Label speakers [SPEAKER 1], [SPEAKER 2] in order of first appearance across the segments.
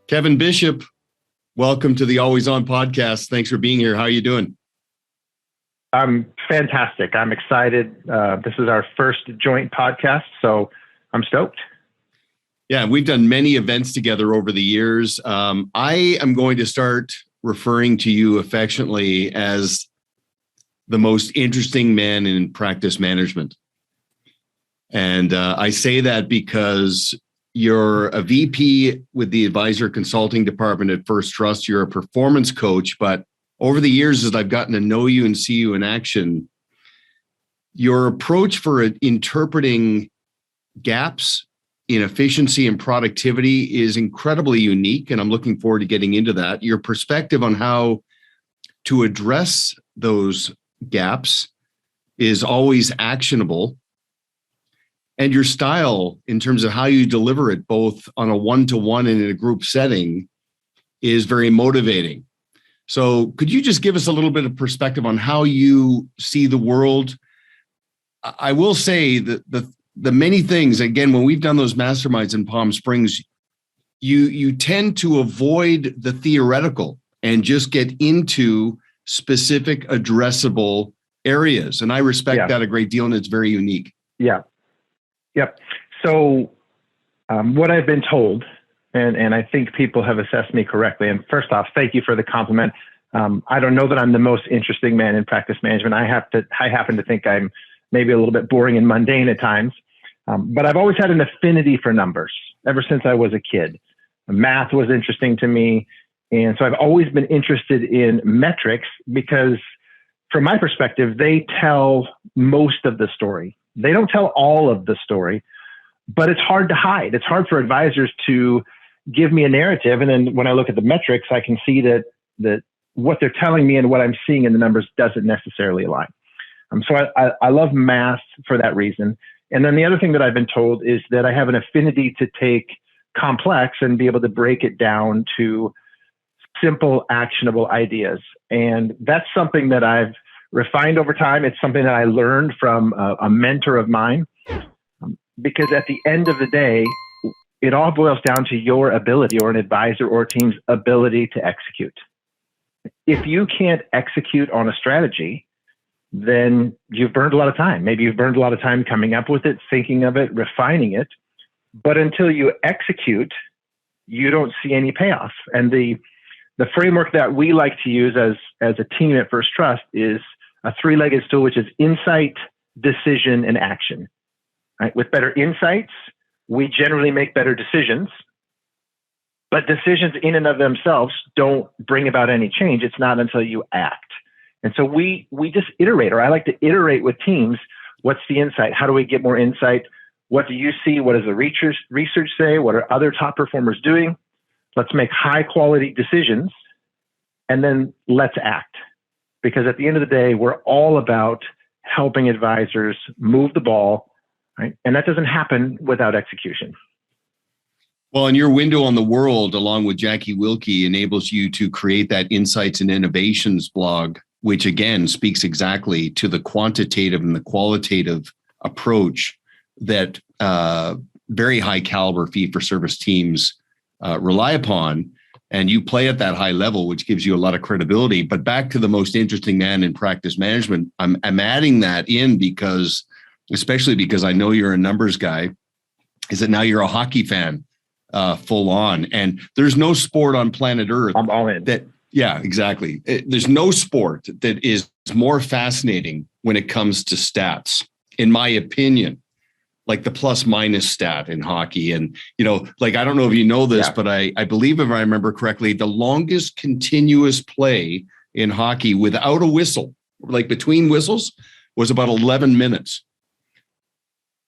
[SPEAKER 1] Kevin Bishopp, welcome to the Always On podcast. Thanks for being here. How are you doing?
[SPEAKER 2] I'm fantastic. I'm excited. This is our first joint podcast, so I'm stoked.
[SPEAKER 1] Yeah, we've done many events together over the years. I am going to start referring to you affectionately as the most interesting man in practice management. And I say that because you're a VP with the Advisor Consulting Department at First Trust. You're a performance coach, but over the years, as I've gotten to know you and see you in action, your approach for interpreting gaps in efficiency and productivity is incredibly unique, and I'm looking forward to getting into that. Your perspective on how to address those gaps is always actionable, and your style in terms of how you deliver it, both on a one-to-one and in a group setting, is very motivating. So could you just give us a little bit of perspective on how you see the world? I will say that the many things, again, when we've done those masterminds in Palm Springs, you tend to avoid the theoretical and just get into specific addressable areas. And I respect that a great deal, and it's very unique.
[SPEAKER 2] Yeah. Yep. So what I've been told, and I think people have assessed me correctly. And first off, thank you for the compliment. I don't know that I'm the most interesting man in practice management. I happen to think I'm maybe a little bit boring and mundane at times. But I've always had an affinity for numbers ever since I was a kid. Math was interesting to me. And so I've always been interested in metrics because from my perspective, they tell most of the story. They don't tell all of the story, but it's hard to hide. It's hard for advisors to give me a narrative. And then when I look at the metrics, I can see that what they're telling me and what I'm seeing in the numbers doesn't necessarily align. So I love math for that reason. And then the other thing that I've been told is that I have an affinity to take complex and be able to break it down to simple, actionable ideas. And that's something that I've refined over time. It's something that I learned from a mentor of mine, because at the end of the day, it all boils down to your ability, or an advisor or team's ability to execute. If you can't execute on a strategy, then you've burned a lot of time. Maybe you've burned a lot of time coming up with it, thinking of it, refining it. But until you execute, you don't see any payoff. And the framework that we like to use as a team at First Trust is a three-legged stool, which is insight, decision, and action. Right? With better insights, we generally make better decisions. But decisions in and of themselves don't bring about any change. It's not until you act. And so we just iterate, or I like to iterate with teams. What's the insight? How do we get more insight? What do you see? What does the research say? What are other top performers doing? Let's make high quality decisions, and then let's act. Because at the end of the day, we're all about helping advisors move the ball, right? And that doesn't happen without execution.
[SPEAKER 1] Well, and your window on the world, along with Jackie Wilkie, enables you to create that Insights and Innovations blog, which again speaks exactly to the quantitative and the qualitative approach that very high caliber fee-for-service teams rely upon. And you play at that high level, which gives you a lot of credibility. But back to the most interesting man in practice management, I'm adding that in because, especially because I know you're a numbers guy, is that now you're a hockey fan, full on. And there's no sport on planet Earth.
[SPEAKER 2] I'm all in.
[SPEAKER 1] Yeah, exactly. There's no sport that is more fascinating when it comes to stats, in my opinion. Like the plus minus stat in hockey. And, I don't know if you know this, but I believe, if I remember correctly, the longest continuous play in hockey without a whistle, like between whistles, was about 11 minutes.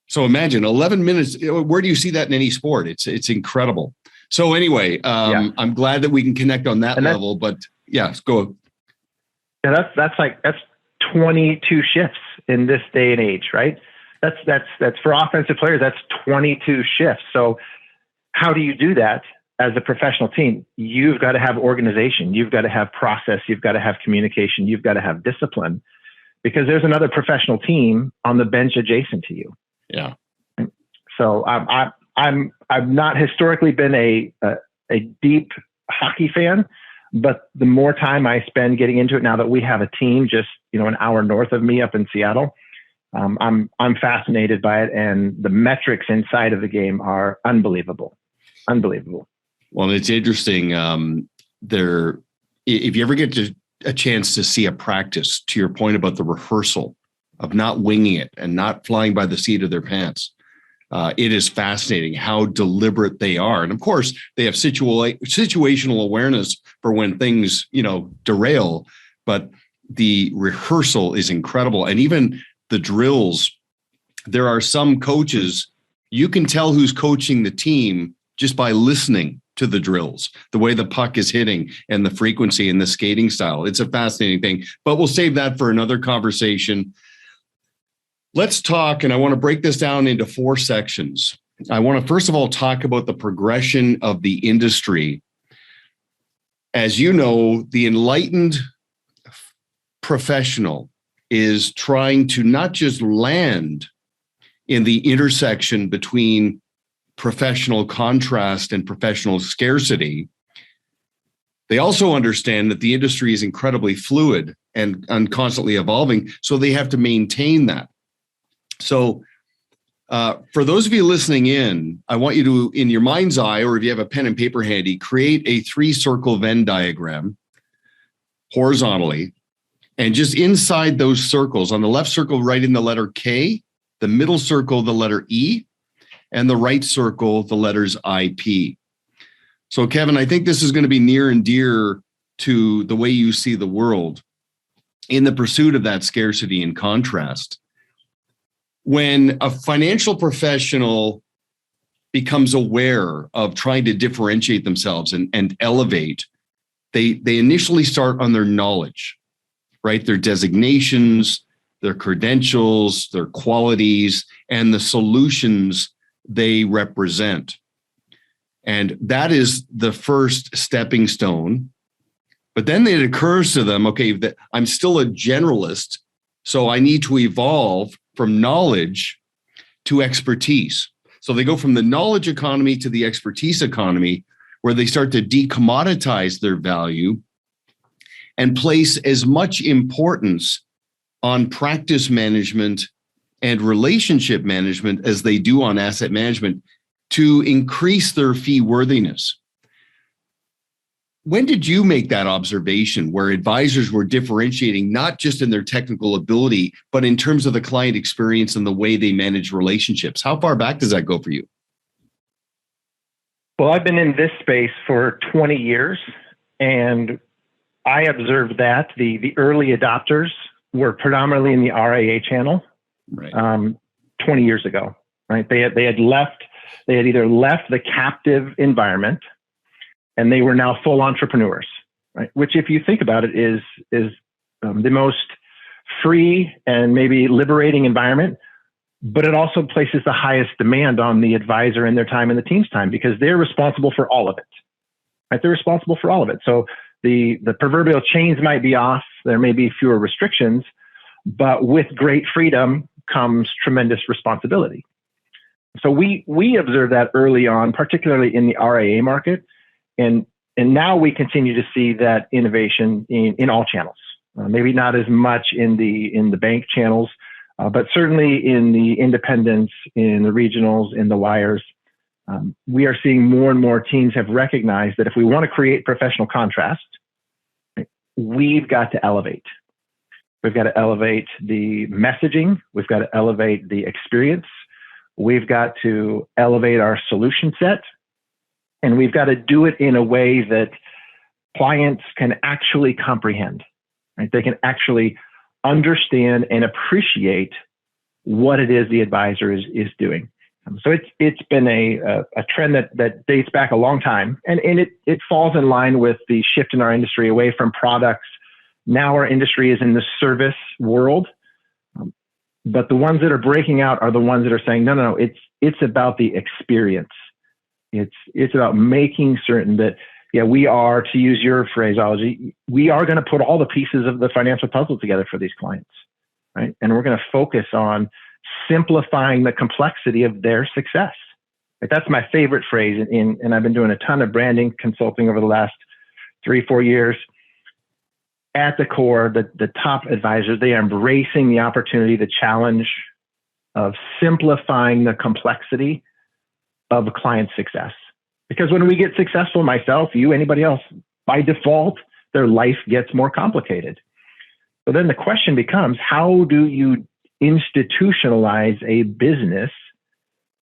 [SPEAKER 1] So imagine 11 minutes. Where do you see that in any sport? It's incredible. So anyway, I'm glad that we can connect on that level, but go.
[SPEAKER 2] Yeah, that's 22 shifts in this day and age, right? That's for offensive players. That's 22 shifts. So how do you do that as a professional team? You've got to have organization. You've got to have process. You've got to have communication. You've got to have discipline, because there's another professional team on the bench adjacent to you.
[SPEAKER 1] Yeah.
[SPEAKER 2] So I've not historically been a a deep hockey fan, but the more time I spend getting into it now that we have a team just, an hour north of me up in Seattle, I'm fascinated by it. And the metrics inside of the game are unbelievable. Unbelievable.
[SPEAKER 1] Well, it's interesting. If you ever get a chance to see a practice, to your point about the rehearsal of not winging it and not flying by the seat of their pants, it is fascinating how deliberate they are. And of course, they have situational awareness for when things, derail, but the rehearsal is incredible. And even the drills, there are some coaches, you can tell who's coaching the team just by listening to the drills, the way the puck is hitting and the frequency and the skating style. It's a fascinating thing, but we'll save that for another conversation. Let's talk, and I want to break this down into 4 sections. I want to first of all talk about the progression of the industry. As you know, the enlightened professional is trying to not just land in the intersection between professional contrast and professional scarcity. They also understand that the industry is incredibly fluid and constantly evolving, so they have to maintain that. So for those of you listening in, I want you to, in your mind's eye, or if you have a pen and paper handy, create a 3-circle Venn diagram horizontally. And just inside those circles, on the left circle, write in the letter K, the middle circle, the letter E, and the right circle, the letters IP. So Kevin, I think this is going to be near and dear to the way you see the world in the pursuit of that scarcity and contrast. When a financial professional becomes aware of trying to differentiate themselves and elevate, they initially start on their knowledge, right? Their designations, their credentials, their qualities, and the solutions they represent. And that is the first stepping stone. But then it occurs to them, okay, that I'm still a generalist, so I need to evolve from knowledge to expertise. So they go from the knowledge economy to the expertise economy, where they start to decommoditize their value and place as much importance on practice management and relationship management as they do on asset management to increase their fee worthiness. When did you make that observation where advisors were differentiating not just in their technical ability, but in terms of the client experience and the way they manage relationships? How far back does that go for you?
[SPEAKER 2] Well, I've been in this space for 20 years, and I observed that the early adopters were predominantly in the RIA channel,
[SPEAKER 1] right.
[SPEAKER 2] 20 years ago, right? They had either left the captive environment, and they were now full entrepreneurs, right? Which, if you think about it, is the most free and maybe liberating environment, but it also places the highest demand on the advisor and their time and the team's time, because they're responsible for all of it, right? They're responsible for all of it. So the proverbial chains might be off, there may be fewer restrictions, but with great freedom comes tremendous responsibility. So we observed that early on, particularly in the RIA market. And now we continue to see that innovation in all channels. Maybe not as much in the bank channels, but certainly in the independents, in the regionals, in the wires. We are seeing more and more teams have recognized that if we want to create professional contrast, we've got to elevate. We've got to elevate the messaging. We've got to elevate the experience. We've got to elevate our solution set. And we've got to do it in a way that clients can actually comprehend, right? They can actually understand and appreciate what it is the advisor is doing. So it's been a trend that dates back a long time, and it falls in line with the shift in our industry away from products. Now our industry is in the service world, but the ones that are breaking out are the ones that are saying, no, it's about the experience. It's about making certain that, we are, to use your phraseology, we are going to put all the pieces of the financial puzzle together for these clients, right? And we're going to focus on simplifying the complexity of their success. Like, that's my favorite phrase. And I've been doing a ton of branding consulting over the last 3-4 years. At the core, the top advisors, they are embracing the opportunity, the challenge of simplifying the complexity of client success. Because when we get successful, myself, you, anybody else, by default, their life gets more complicated. So then the question becomes, how do you institutionalize a business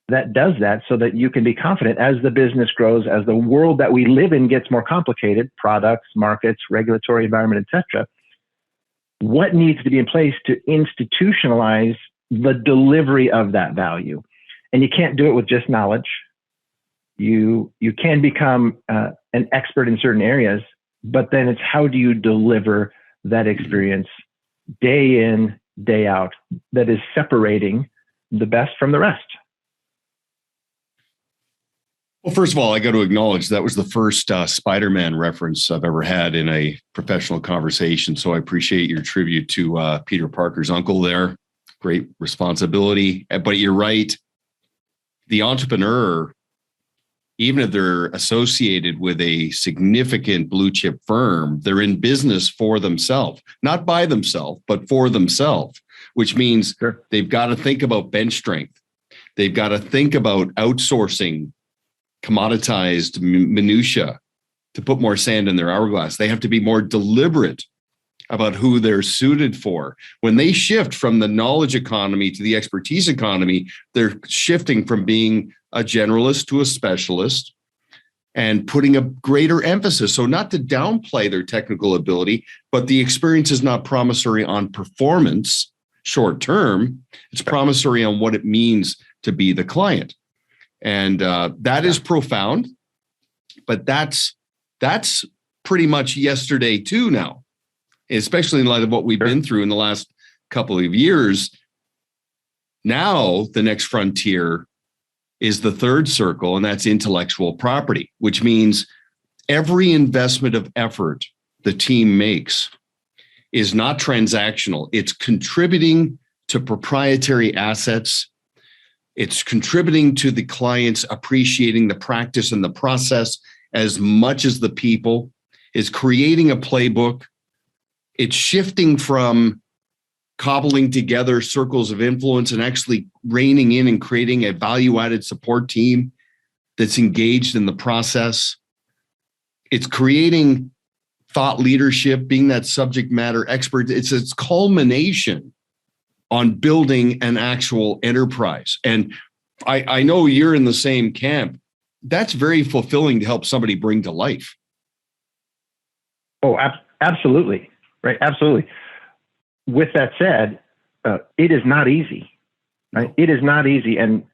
[SPEAKER 2] that does that so that you can be confident as the business grows, as the world that we live in gets more complicated, products, markets, regulatory environment, etc. What needs to be in place to institutionalize the delivery of that value? And you can't do it with just knowledge. You can become an expert in certain areas, but then it's how do you deliver that experience day in, day out, that is separating the best from the rest.
[SPEAKER 1] Well, first of all, I got to acknowledge that was the first Spider-Man reference I've ever had in a professional conversation. So I appreciate your tribute to Peter Parker's uncle there. Great responsibility. But you're right. The entrepreneur, even if they're associated with a significant blue chip firm, they're in business for themselves, not by themselves, but for themselves, which means they've got to think about bench strength. They've got to think about outsourcing commoditized minutia to put more sand in their hourglass. They have to be more deliberate about who they're suited for. When they shift from the knowledge economy to the expertise economy, they're shifting from being a generalist to a specialist and putting a greater emphasis. So not to downplay their technical ability, but the experience is not promissory on performance short term. It's promissory on what it means to be the client. And that is profound, but that's pretty much yesterday too now, especially in light of what we've been through in the last couple of years. Now, the next frontier is the third circle, and that's intellectual property, which means every investment of effort the team makes is not transactional. It's contributing to proprietary assets. It's contributing to the clients appreciating the practice and the process as much as the people. It's creating a playbook. It's shifting from cobbling together circles of influence and actually reining in and creating a value-added support team that's engaged in the process. It's creating thought leadership, being that subject matter expert. It's its culmination on building an actual enterprise. And I know you're in the same camp. That's very fulfilling to help somebody bring to life.
[SPEAKER 2] Oh, absolutely. Right. Absolutely. With that said, it is not easy. Right? It is not easy. And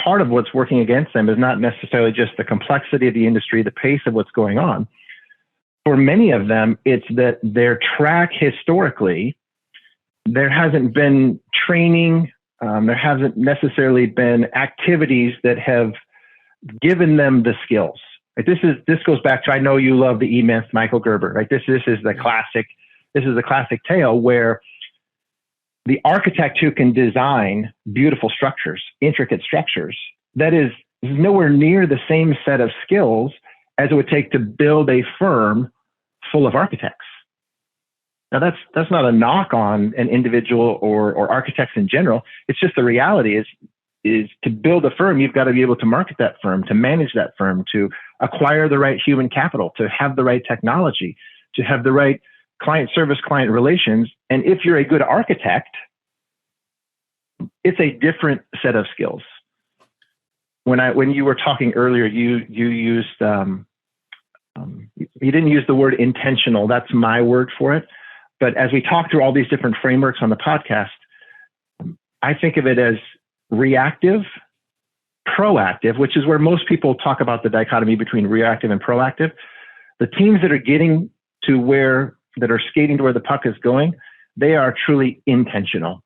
[SPEAKER 2] part of what's working against them is not necessarily just the complexity of the industry, the pace of what's going on. For many of them, it's that their track historically, there hasn't been training. There hasn't necessarily been activities that have given them the skills. Right? This goes back to, I know you love the E-Myth, Michael Gerber. Right? This is the classic. This is the classic tale where the architect who can design beautiful structures, intricate structures, that is nowhere near the same set of skills as it would take to build a firm full of architects. Now, that's not a knock on an individual or architects in general. It's just the reality is to build a firm, you've got to be able to market that firm, to manage that firm, to acquire the right human capital, to have the right technology, to have the right client service, client relations. And if you're a good architect, it's a different set of skills. When you were talking earlier, you used you didn't use the word intentional. That's my word for it. But as we talk through all these different frameworks on the podcast, I think of it as reactive, proactive, which is where most people talk about the dichotomy between reactive and proactive. The teams that are getting to that are skating to where the puck is going, they are truly intentional,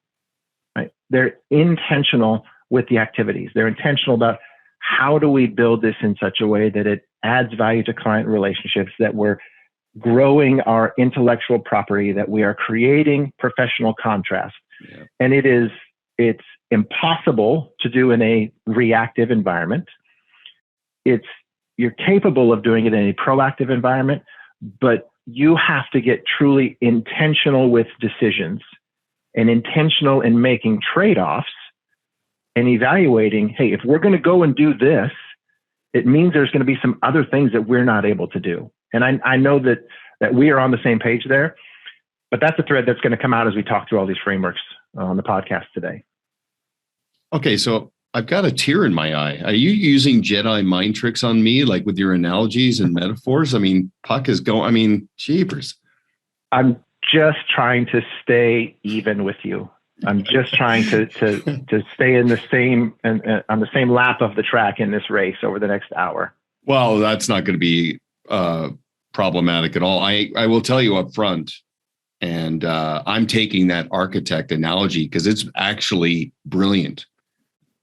[SPEAKER 2] right? They're intentional with the activities. They're intentional about how do we build this in such a way that it adds value to client relationships, that we're growing our intellectual property, that we are creating professional contrast. Yeah. And it's impossible to do in a reactive environment. you're capable of doing it in a proactive environment, but you have to get truly intentional with decisions and intentional in making trade-offs and evaluating, hey, if we're going to go and do this, it means there's going to be some other things that we're not able to do. And I know that we are on the same page there, but that's a thread that's going to come out as we talk through all these frameworks on the podcast today.
[SPEAKER 1] Okay, so I've got a tear in my eye. Are you using Jedi mind tricks on me, like with your analogies and metaphors? I mean, Puck is going, I mean, jeepers.
[SPEAKER 2] I'm just trying to stay even with you. I'm just trying to stay in the same on the same lap of the track in this race over the next hour.
[SPEAKER 1] Well, that's not going to be problematic at all. I will tell you up front, and I'm taking that architect analogy because it's actually brilliant.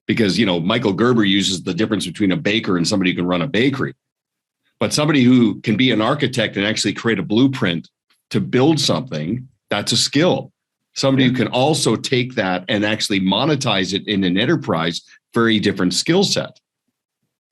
[SPEAKER 1] Because, you know, Michael Gerber uses the difference between a baker and somebody who can run a bakery. But somebody who can be an architect and actually create a blueprint to build something, that's a skill. Somebody who can also take that and actually monetize it in an enterprise, very different skill set.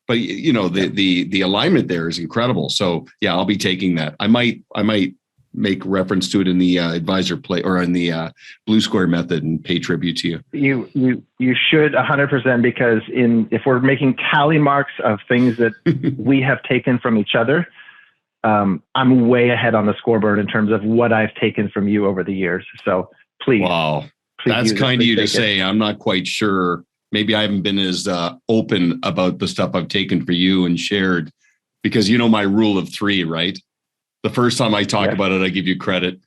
[SPEAKER 1] But, you know, the alignment there is incredible. So, yeah, I'll be taking that. I might make reference to it in the advisor play or in the blue square method and pay tribute to you.
[SPEAKER 2] You should 100%, because if we're making tally marks of things that we have taken from each other, I'm way ahead on the scoreboard in terms of what I've taken from you over the years. So please.
[SPEAKER 1] Wow. That's kind of you to say. I'm not quite sure. Maybe I haven't been as open about the stuff I've taken for you and shared, because you know my rule of three, right? The first time I talk about it, I give you credit.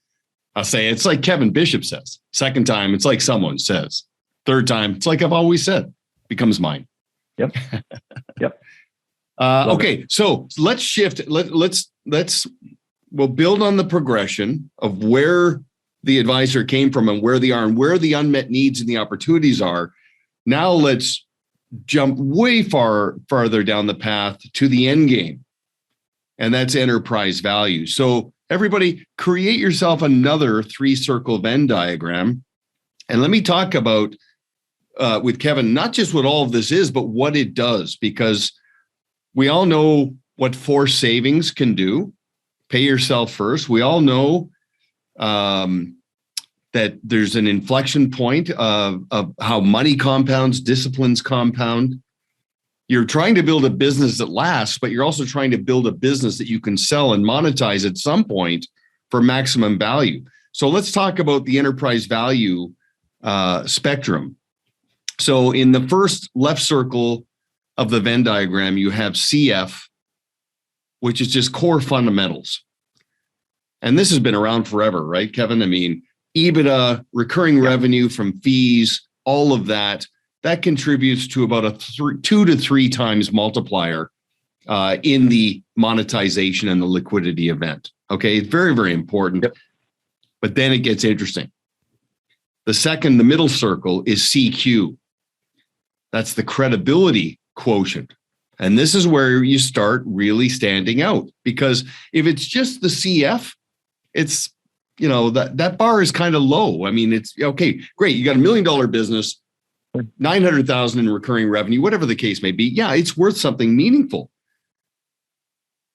[SPEAKER 1] I'll say it's like Kevin Bishopp says. Second time, it's like someone says. Third time, it's like I've always said. Becomes mine.
[SPEAKER 2] Yep.
[SPEAKER 1] Okay, so let's shift. We'll build on the progression of where the advisor came from and where they are and where the unmet needs and the opportunities are. Now let's jump way farther down the path to the end game. And that's enterprise value. So everybody, create yourself another 3-circle Venn diagram. And let me talk about with Kevin, not just what all of this is, but what it does, because we all know what forced savings can do. Pay yourself first. We all know that there's an inflection point of how money compounds, disciplines compound. You're trying to build a business that lasts, but you're also trying to build a business that you can sell and monetize at some point for maximum value. So let's talk about the enterprise value spectrum. So in the first left circle of the Venn diagram, you have CF, which is just core fundamentals. And this has been around forever, right, Kevin? I mean, EBITDA, recurring revenue from fees, all of that contributes to about a 2 to 3 times multiplier in the monetization and the liquidity event. Okay, it's very, very important. Yep. But then it gets interesting. The middle circle is CQ. That's the credibility quotient. And this is where you start really standing out, because if it's just the CF, it's, you know, that bar is kind of low. I mean, it's okay, great. You got $1 million business, 900,000 in recurring revenue, whatever the case may be. Yeah, it's worth something meaningful.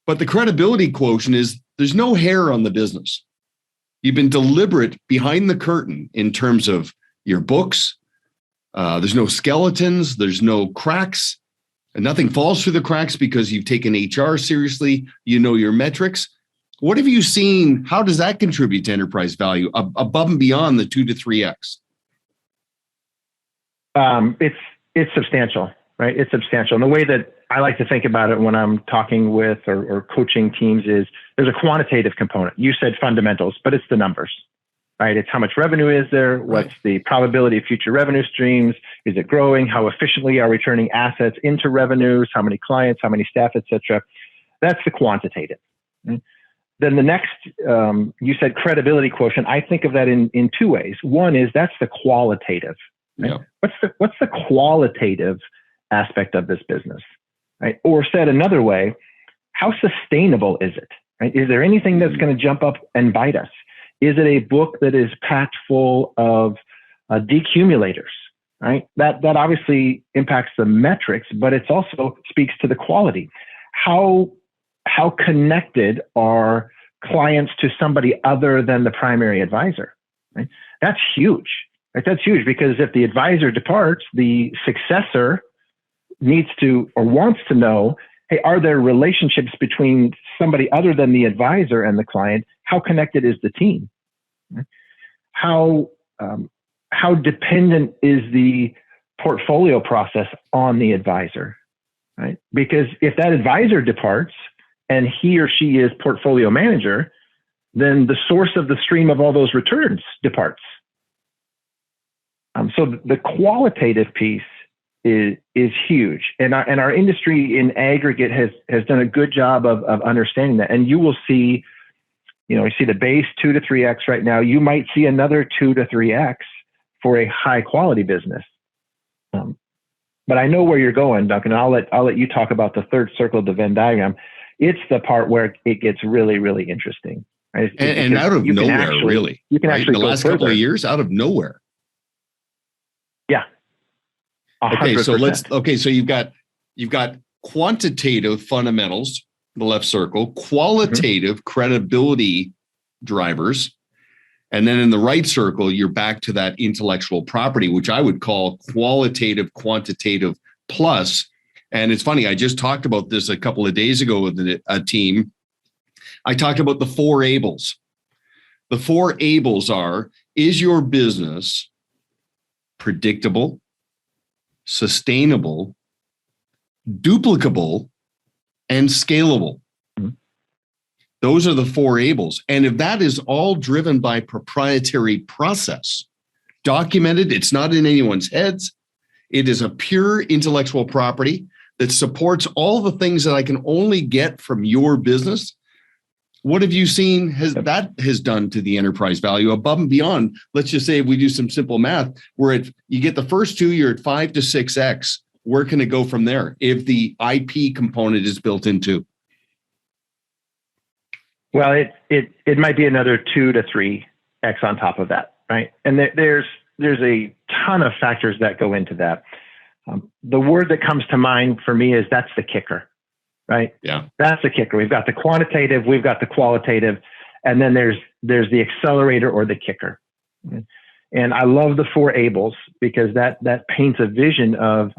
[SPEAKER 1] But the credibility quotient is there's no hair on the business. You've been deliberate behind the curtain in terms of your books. There's no skeletons. There's no cracks. And nothing falls through the cracks because you've taken HR seriously. You know your metrics. What have you seen? How does that contribute to enterprise value above and beyond the 2 to 3x?
[SPEAKER 2] It's substantial, right? It's substantial. And the way that I like to think about it when I'm talking with or coaching teams is there's a quantitative component. You said fundamentals, but it's the numbers, right? It's how much revenue is there? What's the probability of future revenue streams? Is it growing? How efficiently are we turning assets into revenues? How many clients, how many staff, et cetera? That's the quantitative. Then the next, you said credibility quotient. I think of that in 2 ways. One is that's the qualitative. Right? Yeah. What's the qualitative aspect of this business, right? Or said another way, how sustainable is it? Right? Is there anything that's going to jump up and bite us? Is it a book that is packed full of decumulators? Right? That obviously impacts the metrics, but it also speaks to the quality. how connected are clients to somebody other than the primary advisor? Right? That's huge. Right? That's huge, because if the advisor departs, the successor needs to or wants to know, hey, are there relationships between somebody other than the advisor and the client? How connected is the team? Right? How dependent is the portfolio process on the advisor? Right? Because if that advisor departs and he or she is portfolio manager, then the source of the stream of all those returns departs. So the qualitative piece is huge, and our industry in aggregate has done a good job of understanding that. And you will see, you see the base 2 to 3x right now. You might see another 2 to 3x for a high quality business. But I know where you're going, Duncan. I'll let you talk about the third circle of the Venn diagram. It's the part where it gets really, really interesting. Right?
[SPEAKER 1] And out of nowhere, really.
[SPEAKER 2] You can actually
[SPEAKER 1] the last couple of years, out of nowhere.
[SPEAKER 2] Yeah. 100%.
[SPEAKER 1] So you've got quantitative fundamentals, the left circle, qualitative credibility drivers, and then in the right circle, you're back to that intellectual property, which I would call qualitative, quantitative plus. And it's funny, I just talked about this a couple of days ago with a team. I talked about the 4 ables. The 4 ables are, is your business predictable, sustainable, duplicable, and scalable? Those are the 4 ables. And if that is all driven by proprietary process, documented, it's not in anyone's heads, it is a pure intellectual property that supports all the things that I can only get from your business. What have you seen that has done to the enterprise value above and beyond? Let's just say if we do some simple math, where you get the first 2, you're at 5 to 6x. Where can it go from there if the IP component is built into?
[SPEAKER 2] Well, it might be another 2 to 3x on top of that, right? And there's a ton of factors that go into that. The word that comes to mind for me is that's the kicker, right?
[SPEAKER 1] Yeah,
[SPEAKER 2] that's the kicker. We've got the quantitative, we've got the qualitative, and then there's the accelerator or the kicker. And I love the 4 ables because that paints a vision of,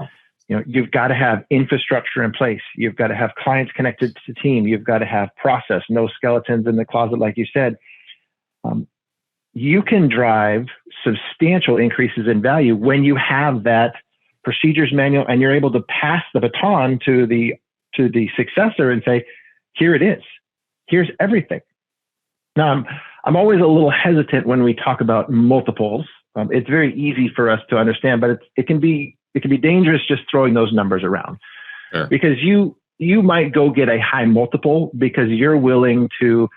[SPEAKER 2] you've got to have infrastructure in place. You've got to have clients connected to the team. You've got to have process, no skeletons in the closet, like you said. You can drive substantial increases in value when you have that procedures manual and you're able to pass the baton to the successor and say, here it is. Here's everything. Now, I'm always a little hesitant when we talk about multiples. It's very easy for us to understand, but it can be dangerous just throwing those numbers around.
[SPEAKER 1] Sure.
[SPEAKER 2] Because you might go get a high multiple because you're willing to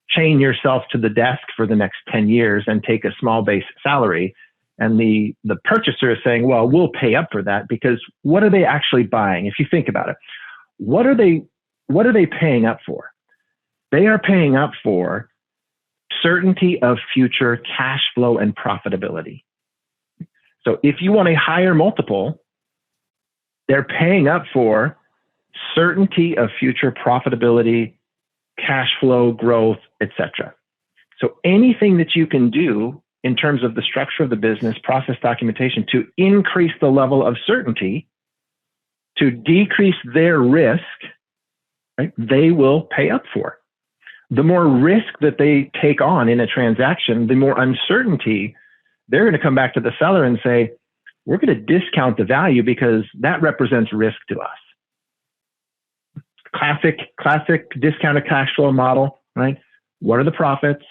[SPEAKER 2] chain yourself to the desk for the next 10 years and take a small base salary. And the purchaser is saying, well, we'll pay up for that, because what are they actually buying? If you think about it, what are they paying up for? They are paying up for certainty of future cash flow and profitability. So if you want a higher multiple, they're paying up for certainty of future profitability, cash flow, growth, etc. So anything that you can do in terms of the structure of the business, process documentation, to increase the level of certainty, to decrease their risk, right, they will pay up for. The more risk that they take on in a transaction, the more uncertainty, they're going to come back to the seller and say, we're going to discount the value because that represents risk to us. Classic discounted cash flow model, right? What are the profits?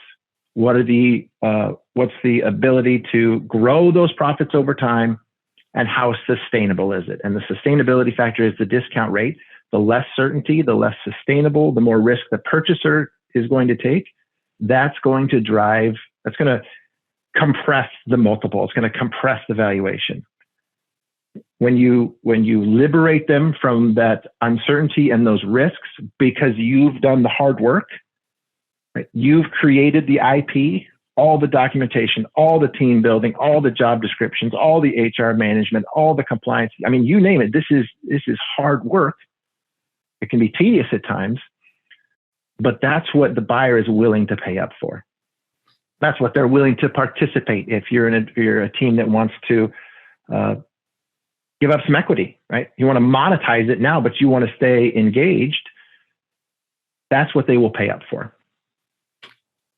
[SPEAKER 2] What's the ability to grow those profits over time? And how sustainable is it? And the sustainability factor is the discount rate. The less certainty, the less sustainable, the more risk the purchaser is going to take. That's going to compress the multiple. It's going to compress the valuation. When you liberate them from that uncertainty and those risks because you've done the hard work, right? You've created the IP, all the documentation, all the team building, all the job descriptions, all the HR management, all the compliance. I mean, you name it. This is hard work. It can be tedious at times, but that's what the buyer is willing to pay up for. That's what they're willing to participate if you're a team that wants to give up some equity, right? You want to monetize it now, but you want to stay engaged. That's what they will pay up for.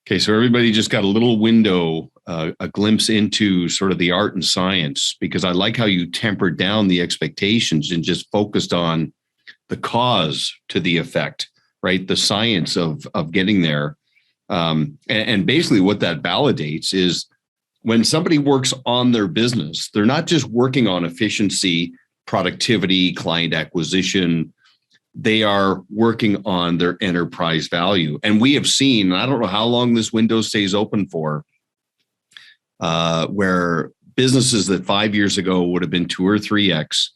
[SPEAKER 1] Okay, so everybody just got a little window, a glimpse into sort of the art and science, because I like how you tempered down the expectations and just focused on the cause to the effect, right? The science of getting there. And basically what that validates is when somebody works on their business, they're not just working on efficiency, productivity, client acquisition. They are working on their enterprise value. And we have seen, I don't know how long this window stays open for, where businesses that 5 years ago would have been 2 or 3x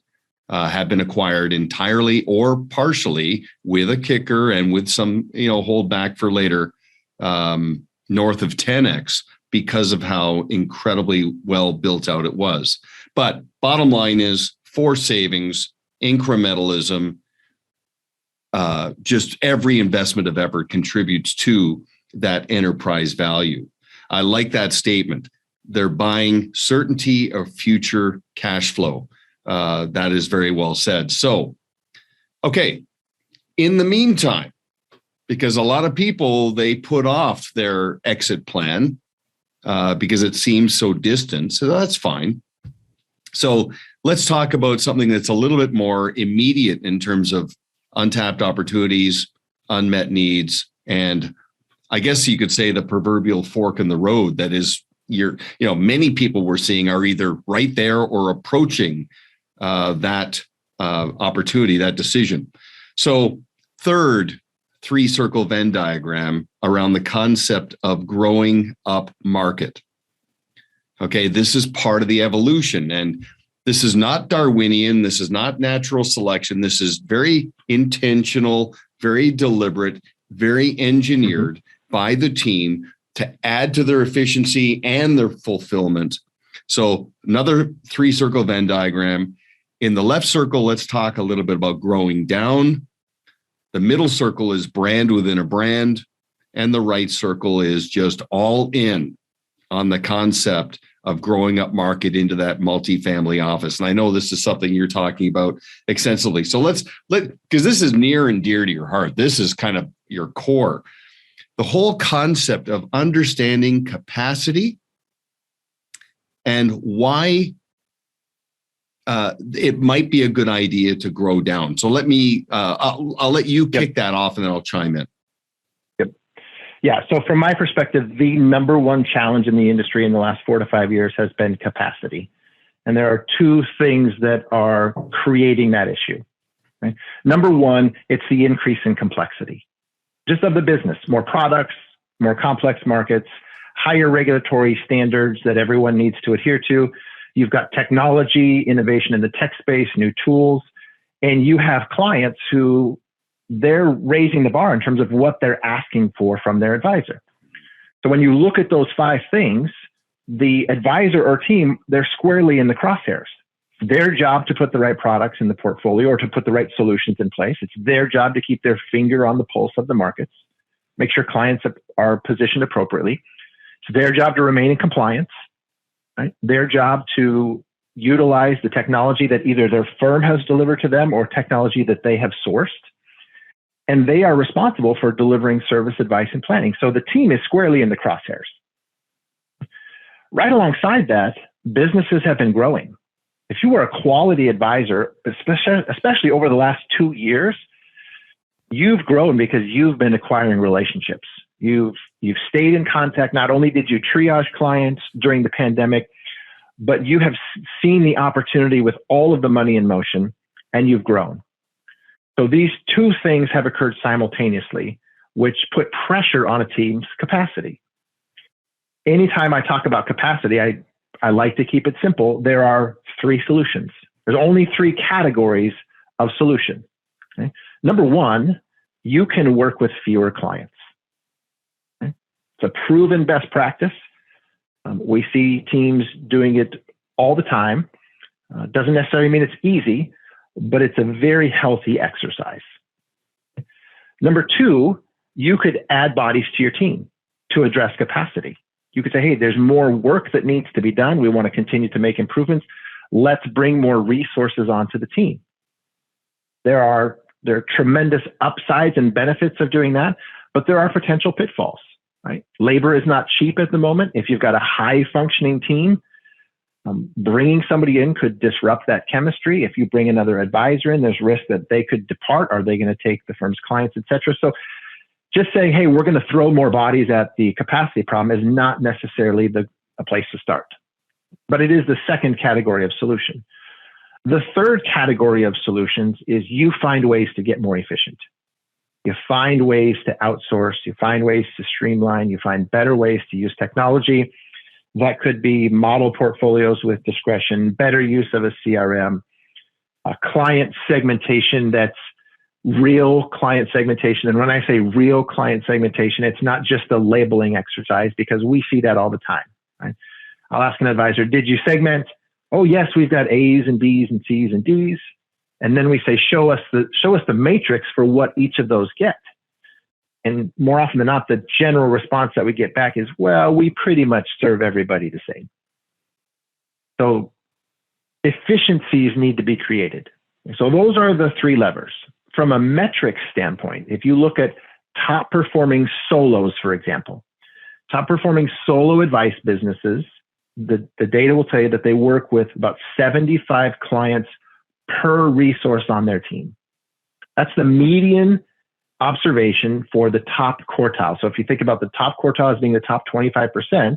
[SPEAKER 1] have been acquired entirely or partially, with a kicker and with some, hold back for later, north of 10x, because of how incredibly well built out it was. But bottom line is force savings, incrementalism, just every investment of effort contributes to that enterprise value. I like that statement. They're buying certainty of future cash flow. That is very well said. So, okay, in the meantime, because a lot of people, they put off their exit plan because it seems so distant. So that's fine. So let's talk about something that's a little bit more immediate in terms of untapped opportunities, unmet needs, and I guess you could say the proverbial fork in the road that is many people we're seeing are either right there or approaching that opportunity, that decision. So third, 3-circle Venn diagram around the concept of growing up market. Okay, this is part of the evolution, and this is not Darwinian. This is not natural selection. This is very intentional, very deliberate, very engineered by the team to add to their efficiency and their fulfillment. So another 3-circle Venn diagram. In the left circle, let's talk a little bit about growing down. The middle circle is brand within a brand. And the right circle is just all in on the concept of growing up market into that multifamily office. And I know this is something you're talking about extensively. So because this is near and dear to your heart. This is kind of your core. The whole concept of understanding capacity and why it might be a good idea to grow down. So I'll let you kick that off and then I'll chime in.
[SPEAKER 2] Yeah. So from my perspective, the number one challenge in the industry in the last 4 to 5 years has been capacity. And there are 2 things that are creating that issue. Right? Number one, it's the increase in complexity, just of the business, more products, more complex markets, higher regulatory standards that everyone needs to adhere to. You've got technology, innovation in the tech space, new tools, and you have clients who they're raising the bar in terms of what they're asking for from their advisor. So when you look at those 5 things, the advisor or team, they're squarely in the crosshairs. It's their job to put the right products in the portfolio or to put the right solutions in place. It's their job to keep their finger on the pulse of the markets, make sure clients are positioned appropriately. It's their job to remain in compliance, right? Their job to utilize the technology that either their firm has delivered to them or technology that they have sourced. And they are responsible for delivering service, advice, and planning. So the team is squarely in the crosshairs. Right alongside that, businesses have been growing. If you were a quality advisor, especially over the last 2 years, you've grown because you've been acquiring relationships. You've stayed in contact. Not only did you triage clients during the pandemic, but you have seen the opportunity with all of the money in motion, and you've grown. So these 2 things have occurred simultaneously, which put pressure on a team's capacity. Anytime I talk about capacity, I like to keep it simple. There are 3 solutions. There's only 3 categories of solution. Okay? Number one, you can work with fewer clients. Okay? It's a proven best practice. We see teams doing it all the time. Doesn't necessarily mean it's easy, but it's a very healthy exercise. Number two, you could add bodies to your team to address capacity. You could say, hey, there's more work that needs to be done. We want to continue to make improvements. Let's bring more resources onto the team. There are tremendous upsides and benefits of doing that, but there are potential pitfalls, right? Labor is not cheap at the moment. If you've got a high functioning team, bringing somebody in could disrupt that chemistry. If you bring another advisor in, there's risk that they could depart. Are they going to take the firm's clients, et cetera? So just saying, hey, we're going to throw more bodies at the capacity problem is not necessarily a place to start. But it is the second category of solution. The third category of solutions is you find ways to get more efficient. You find ways to outsource. You find ways to streamline. You find better ways to use technology. That could be model portfolios with discretion, better use of a CRM, a client segmentation that's real client segmentation. And when I say real client segmentation, it's not just a labeling exercise, because we see that all the time, right? I'll ask an advisor, did you segment? Oh, yes, we've got A's and B's and C's and D's. And then we say, show us the matrix for what each of those get. And more often than not, the general response that we get back is, well, we pretty much serve everybody the same. So efficiencies need to be created. So those are the three levers. From a metrics standpoint, if you look at top performing solos, for example, top performing solo advice businesses, the data will tell you that they work with about 75 clients per resource on their team. That's the median observation for the top quartile. So if you think about the top quartile as being the top 25%,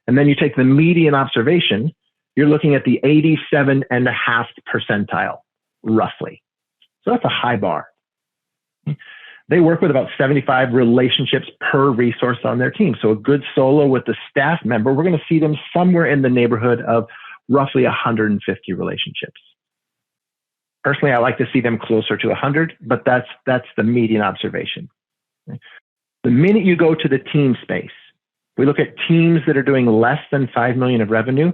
[SPEAKER 2] and then you take the median observation, you're looking at the 87.5th percentile, roughly. So that's a high bar. They work with about 75 relationships per resource on their team. So a good solo with the staff member, we're going to see them somewhere in the neighborhood of roughly 150 relationships. Personally, I like to see them closer to 100, but that's the median observation. The minute you go to the team space, we look at teams that are doing less than 5 million of revenue.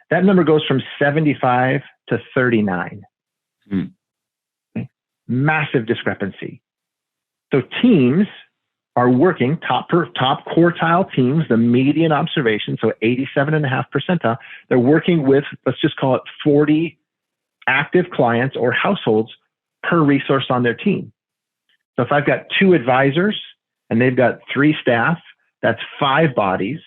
[SPEAKER 2] That number goes from 75 to 39. Massive discrepancy. So teams are working, top quartile teams, the median observation, so 87.5 percentile, they're working with, let's just call it 40 active clients or households per resource on their team. So if I've got 2 advisors and they've got 3 staff, that's 5 bodies.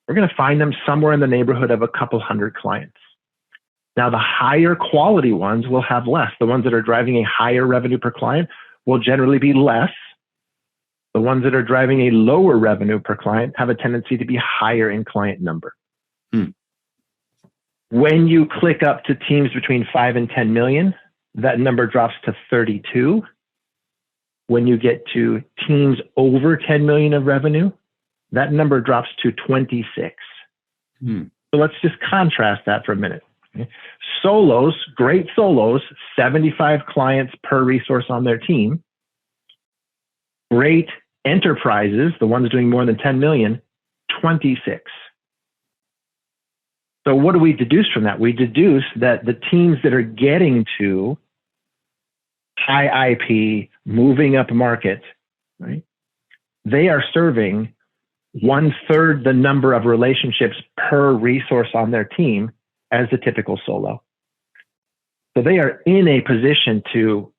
[SPEAKER 2] We're going to find them somewhere in the neighborhood of a couple hundred clients. Now, the higher quality ones will have less. The ones that are driving a higher revenue per client will generally be less. The ones that are driving a lower revenue per client have a tendency to be higher in client number. When you click up to teams between 5 and 10 million, that number drops to 32. When you get to teams over 10 million of revenue, that number drops to 26. So let's just contrast that for a minute. Solos, great solos, 75 clients per resource on their team. Great enterprises, the ones doing more than 10 million, 26. So what do we deduce from that? We deduce that the teams that are getting to high IP, moving up market, right? They are serving 1/3 the number of relationships per resource on their team as the typical solo. So they are in a position to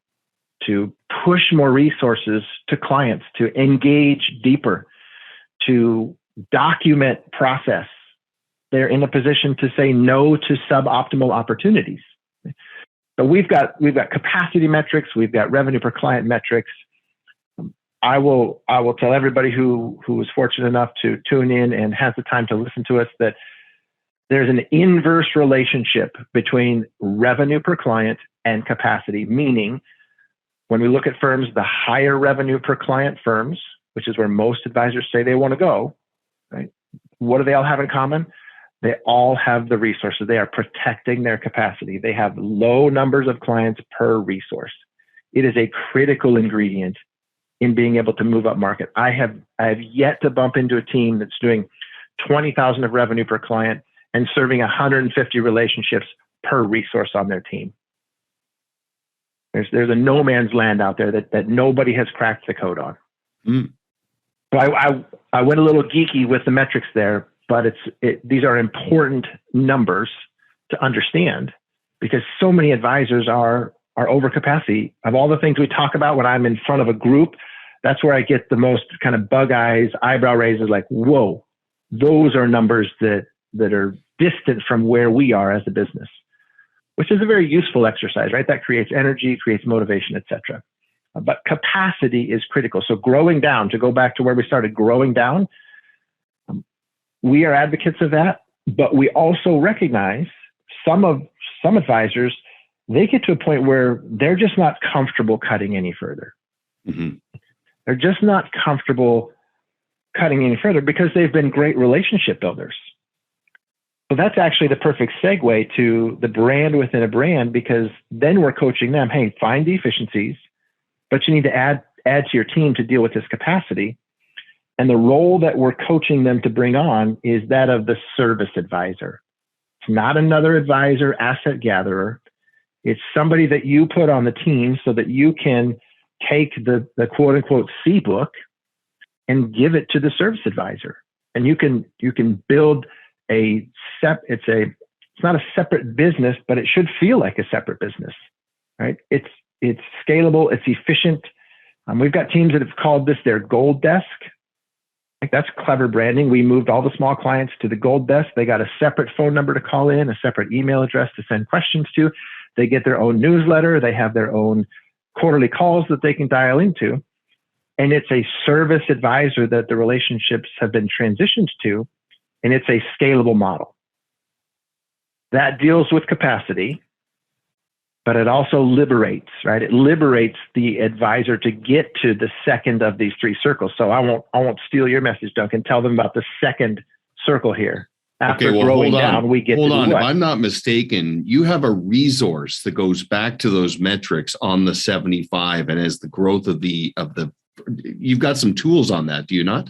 [SPEAKER 2] push more resources to clients, to engage deeper, to document process. They're in a position to say no to suboptimal opportunities. So we've got capacity metrics, we've got revenue per client metrics. I will tell everybody who was fortunate enough to tune in and has the time to listen to us that there's an inverse relationship between revenue per client and capacity, meaning when we look at firms, the higher revenue per client firms, which is where most advisors say they want to go, right? What do they all have in common? They all have the resources. They are protecting their capacity. They have low numbers of clients per resource. It is a critical ingredient in being able to move up market. I have yet to bump into a team that's doing 20,000 of revenue per client and serving 150 relationships per resource on their team. There's a no man's land out there that nobody has cracked the code on.
[SPEAKER 1] Mm.
[SPEAKER 2] So I went a little geeky with the metrics there, but these are important numbers to understand, because so many advisors are over capacity. Of all the things we talk about when I'm in front of a group, that's where I get the most kind of bug eyes, eyebrow raises, like, whoa, those are numbers that are distant from where we are as a business, which is a very useful exercise, right? That creates energy, creates motivation, etc. But capacity is critical. So growing down, to go back to where we started, growing down, we are advocates of that, but we also recognize some advisors, they get to a point where they're just not comfortable cutting any further.
[SPEAKER 1] Mm-hmm.
[SPEAKER 2] They're just not comfortable cutting any further because they've been great relationship builders. So that's actually the perfect segue to the brand within a brand, because then we're coaching them, hey, find the efficiencies, but you need to add to your team to deal with this capacity. And the role that we're coaching them to bring on is that of the service advisor. It's not another advisor, asset gatherer. It's somebody that you put on the team so that you can take the quote unquote C book and give it to the service advisor. And you can build it's not a separate business, but it should feel like a separate business, right? It's scalable, it's efficient. We've got teams that have called this their gold desk. Like, that's clever branding. We moved all the small clients to the gold desk. They got a separate phone number to call in, a separate email address to send questions to. They get their own newsletter. They have their own quarterly calls that they can dial into. And it's a service advisor that the relationships have been transitioned to, and it's a scalable model. That deals with capacity, but it also liberates, right? It liberates the advisor to get to the second of these three circles. So I won't steal your message, Duncan. Tell them about the second circle here. After growing down, we get to
[SPEAKER 1] Hold on.
[SPEAKER 2] what?
[SPEAKER 1] If I'm not mistaken, you have a resource that goes back to those metrics on the 75, and as the growth of the you've got some tools on that, do you not?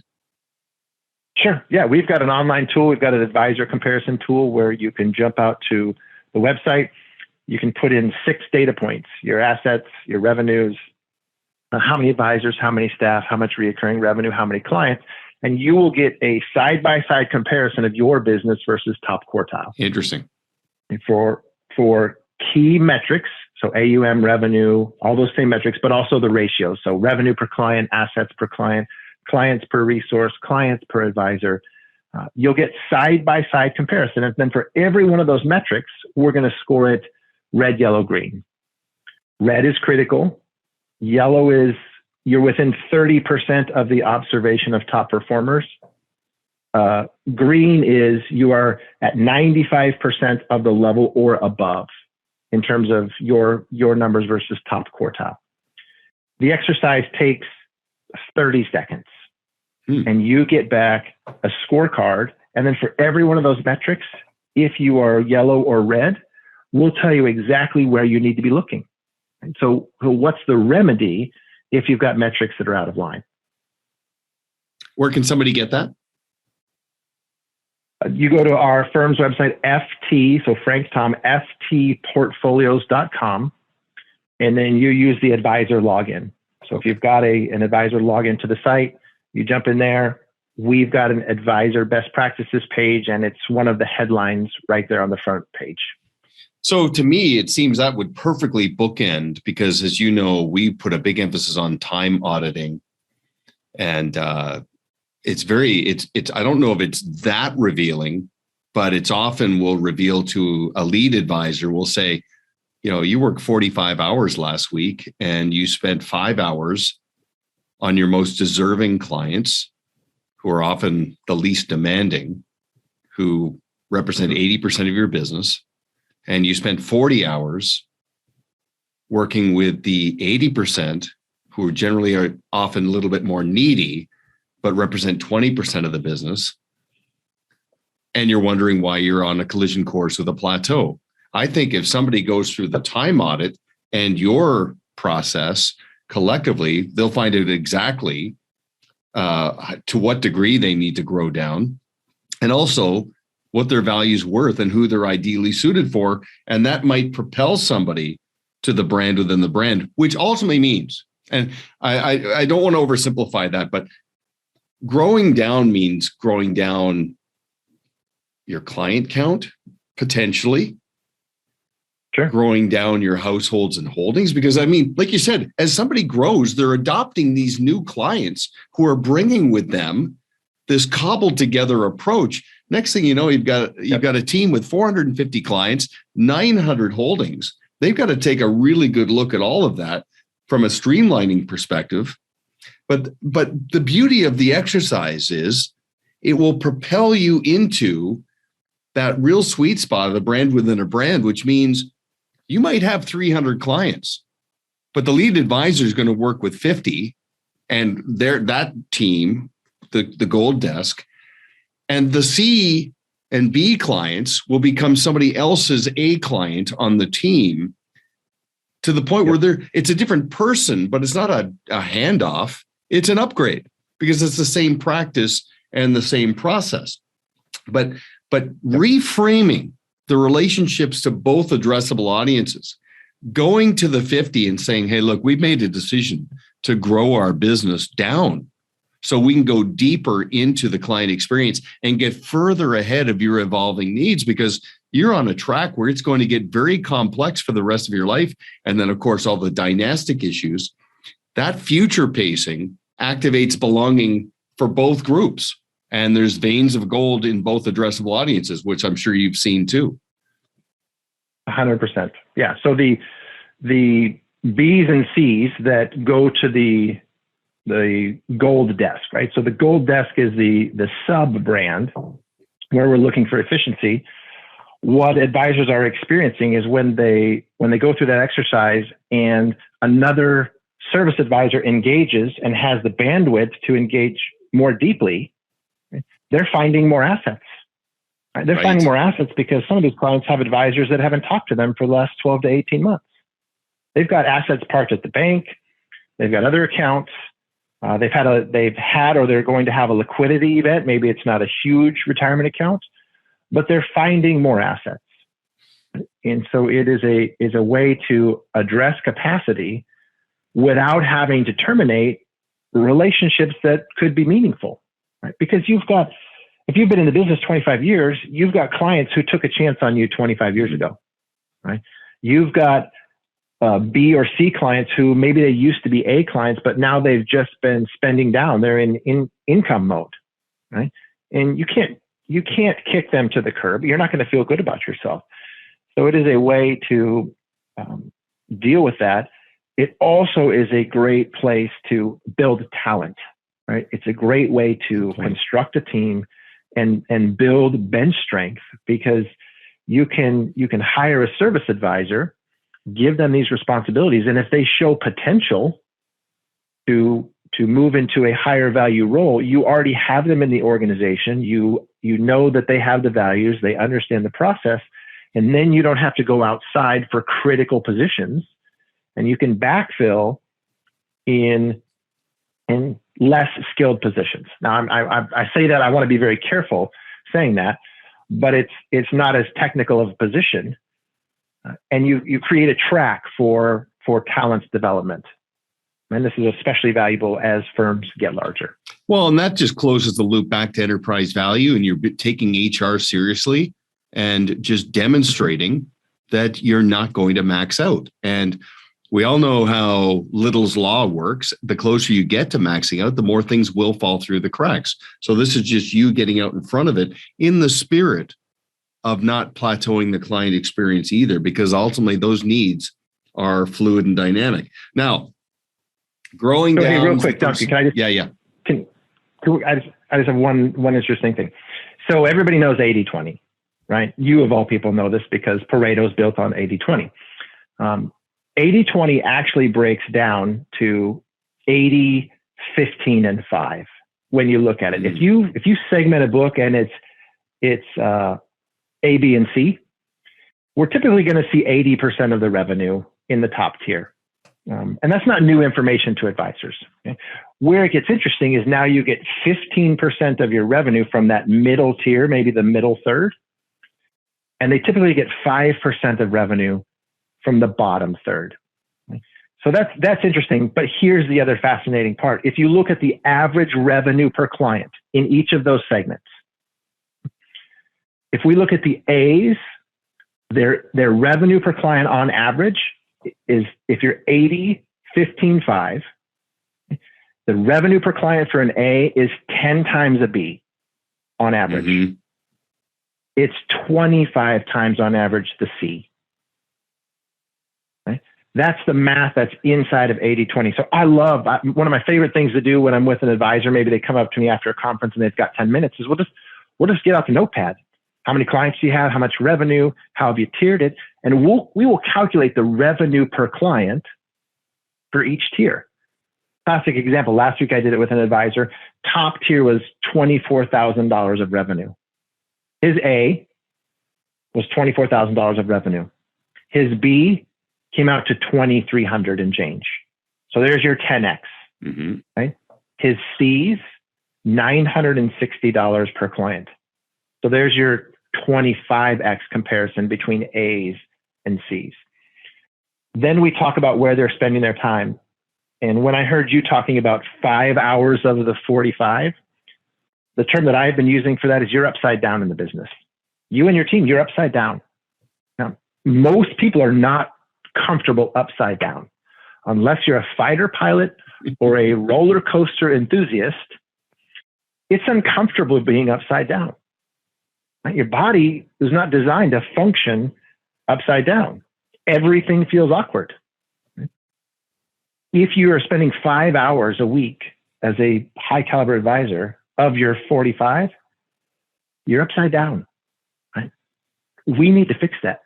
[SPEAKER 2] Sure. Yeah, we've got an online tool. We've got an advisor comparison tool where you can jump out to the website. You can put in 6 data points: your assets, your revenues, how many advisors, how many staff, how much recurring revenue, how many clients, and you will get a side-by-side comparison of your business versus top quartile.
[SPEAKER 1] Interesting.
[SPEAKER 2] And for key metrics, so AUM, revenue, all those same metrics, but also the ratios. So revenue per client, assets per client, clients per resource, clients per advisor. You'll get side-by-side comparison. And then for every one of those metrics, we're going to score it red, yellow, green. Red is critical. Yellow is you're within 30% of the observation of top performers. Green is you are at 95% of the level or above in terms of your numbers versus top quartile. The exercise takes 30 seconds. And you get back a scorecard. And then for every one of those metrics, if you are yellow or red, we'll tell you exactly where you need to be looking. And so what's the remedy if you've got metrics that are out of line?
[SPEAKER 1] Where can somebody get that?
[SPEAKER 2] You go to our firm's website, FT, so Frank Tom, ftportfolios.com, and then you use the advisor login. So if you've got an advisor login to the site, you jump in there. We've got an advisor best practices page, and it's one of the headlines right there on the front page.
[SPEAKER 1] So to me, it seems that would perfectly bookend, because as you know, we put a big emphasis on time auditing, and it's I don't know if it's that revealing, but it's often will reveal to a lead advisor, will say, you worked 45 hours last week and you spent 5 hours on your most deserving clients, who are often the least demanding, who represent 80% of your business. And you spent 40 hours working with the 80% who generally are often a little bit more needy, but represent 20% of the business. And you're wondering why you're on a collision course with a plateau. I think if somebody goes through the time audit and your process collectively, they'll find out exactly to what degree they need to grow down, and also what their value's worth and who they're ideally suited for. And that might propel somebody to the brand within the brand, which ultimately means, and I don't want to oversimplify that, but growing down means growing down your client count, potentially.
[SPEAKER 2] Sure.
[SPEAKER 1] Growing down your households and holdings. Because I mean, like you said, as somebody grows, they're adopting these new clients who are bringing with them this cobbled together approach. Next thing you know, you've got a team with 450 clients, 900 holdings. They've got to take a really good look at all of that from a streamlining perspective. But the beauty of the exercise is it will propel you into that real sweet spot of the brand within a brand, which means you might have 300 clients, but the lead advisor is going to work with 50, and that team, the gold desk, and the C and B clients will become somebody else's A client on the team, to the point where it's a different person, but it's not a handoff. It's an upgrade because it's the same practice and the same process. But reframing the relationships to both addressable audiences, going to the 50 and saying, hey, look, we've made a decision to grow our business down so we can go deeper into the client experience and get further ahead of your evolving needs, because you're on a track where it's going to get very complex for the rest of your life. And then, of course, all the dynastic issues. That future pacing activates belonging for both groups. And there's veins of gold in both addressable audiences, which I'm sure you've seen too.
[SPEAKER 2] 100%. Yeah. So the B's and C's that go to the gold desk, right? So the gold desk is the sub brand where we're looking for efficiency. What advisors are experiencing is when they go through that exercise and another service advisor engages and has the bandwidth to engage more deeply, they're finding more assets. Right? They're finding more assets because some of these clients have advisors that haven't talked to them for the last 12 to 18 months. They've got assets parked at the bank. They've got other accounts. They've had or they're going to have a liquidity event. Maybe it's not a huge retirement account, but they're finding more assets. And so it is a way to address capacity without having to terminate relationships that could be meaningful. Right? Because if you've been in the business 25 years, you've got clients who took a chance on you 25 years ago, right? You've got B or C clients who maybe they used to be A clients, but now they've just been spending down. They're in income mode, right? And you can't kick them to the curb. You're not going to feel good about yourself. So it is a way to deal with that. It also is a great place to build talent. Right? It's a great way to construct a team and build bench strength, because you can hire a service advisor, give them these responsibilities, and if they show potential to move into a higher value role, you already have them in the organization. You know that they have the values, they understand the process, and then you don't have to go outside for critical positions, and you can backfill in less skilled positions. Now, I say that, I want to be very careful saying that, but it's not as technical of a position, and you create a track for talent development, and this is especially valuable as firms get larger.
[SPEAKER 1] Well, and that just closes the loop back to enterprise value, and you're taking HR seriously and just demonstrating that you're not going to max out. And we all know how Little's law works. The closer you get to maxing out, the more things will fall through the cracks. So this is just you getting out in front of it in the spirit of not plateauing the client experience either, because ultimately those needs are fluid and dynamic. Now, growing down.
[SPEAKER 2] Hey, real quick, Duncan, can I just?
[SPEAKER 1] Yeah.
[SPEAKER 2] I just have one interesting thing. So everybody knows 80-20, right? You of all people know this because Pareto is built on 80-20. 80-20 actually breaks down to 80, 15, and 5 when you look at it. If you segment a book and it's A, B, and C, we're typically going to see 80% of the revenue in the top tier. And that's not new information to advisors. Okay? Where it gets interesting is now you get 15% of your revenue from that middle tier, maybe the middle third, and they typically get 5% of revenue from the bottom third. So that's interesting. But here's the other fascinating part. If you look at the average revenue per client in each of those segments, if we look at the A's, their revenue per client on average is, if you're 80, 15.5, the revenue per client for an A is 10 times a B on average. Mm-hmm. It's 25 times on average the C. Right? That's the math that's inside of 80-20. So one of my favorite things to do when I'm with an advisor, maybe they come up to me after a conference and they've got 10 minutes, is we'll just get out the notepad. How many clients do you have? How much revenue? How have you tiered it? And we will calculate the revenue per client for each tier. Classic example. Last week I did it with an advisor. Top tier was $24,000 of revenue. His A was $24,000 of revenue. His B came out to $2,300 and change. So there's your 10x. Mm-hmm. Right? His C's $960 per client. So there's your 25x comparison between A's and C's. Then we talk about where they're spending their time. And when I heard you talking about 5 hours of the 45, the term that I've been using for that is you're upside down in the business. You and your team, you're upside down. Now, most people are not comfortable upside down. Unless you're a fighter pilot or a roller coaster enthusiast, it's uncomfortable being upside down. Right? Your body is not designed to function upside down. Everything feels awkward. If you are spending 5 hours a week as a high caliber advisor of your 45, you're upside down. Right? We need to fix that.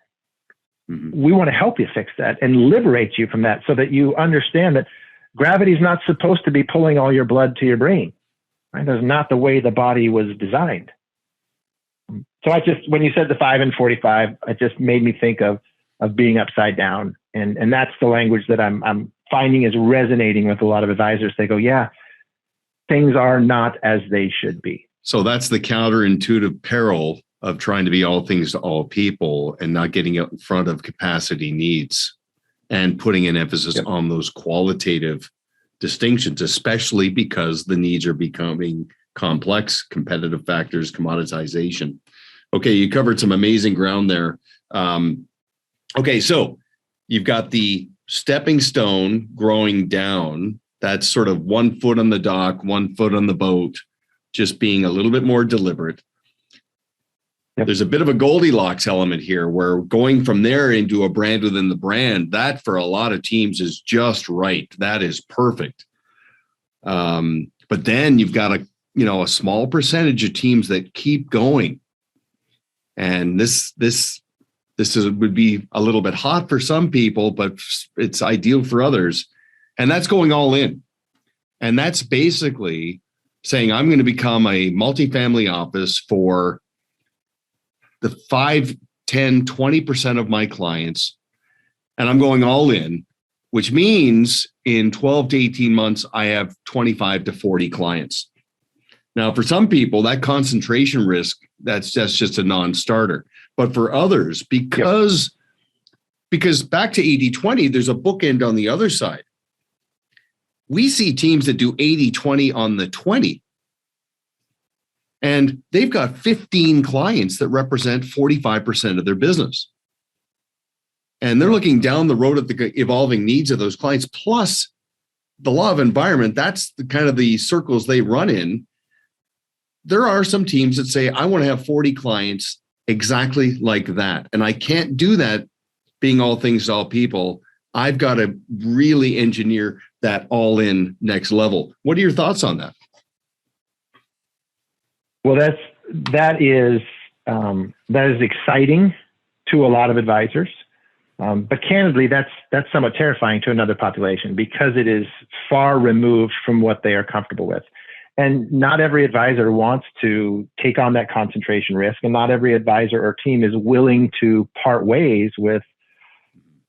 [SPEAKER 2] Mm-hmm. We want to help you fix that and liberate you from that so that you understand that gravity is not supposed to be pulling all your blood to your brain. Right? That's not the way the body was designed. So when you said the 5 and 45, it just made me think of being upside down. And that's the language that I'm finding is resonating with a lot of advisors. They go, yeah, things are not as they should be.
[SPEAKER 1] So that's the counterintuitive peril of trying to be all things to all people and not getting out in front of capacity needs and putting an emphasis on those qualitative distinctions, especially because the needs are becoming complex, competitive factors, commoditization. Okay, you covered some amazing ground there. Okay, so you've got the stepping stone growing down. That's sort of 1 foot on the dock, 1 foot on the boat, just being a little bit more deliberate. Yep. There's a bit of a Goldilocks element here where going from there into a brand within the brand, that for a lot of teams is just right. That is perfect. But then you've got a small percentage of teams that keep going. And this would be a little bit hot for some people, but it's ideal for others. And that's going all in. And that's basically saying, I'm going to become a multifamily office for the 5, 10, 20% of my clients. And I'm going all in, which means in 12 to 18 months, I have 25 to 40 clients. Now, for some people, that concentration risk, that's just a non-starter. But for others, because back to 80-20, there's a bookend on the other side. We see teams that do 80-20 on the 20. And they've got 15 clients that represent 45% of their business. And they're looking down the road at the evolving needs of those clients, plus the law of environment. That's the kind of the circles they run in. There are some teams that say, I want to have 40 clients exactly like that. And I can't do that being all things to all people. I've got to really engineer that all in next level. What are your thoughts on that?
[SPEAKER 2] Well, that is exciting to a lot of advisors. But candidly, that's somewhat terrifying to another population because it is far removed from what they are comfortable with. And not every advisor wants to take on that concentration risk, and not every advisor or team is willing to part ways with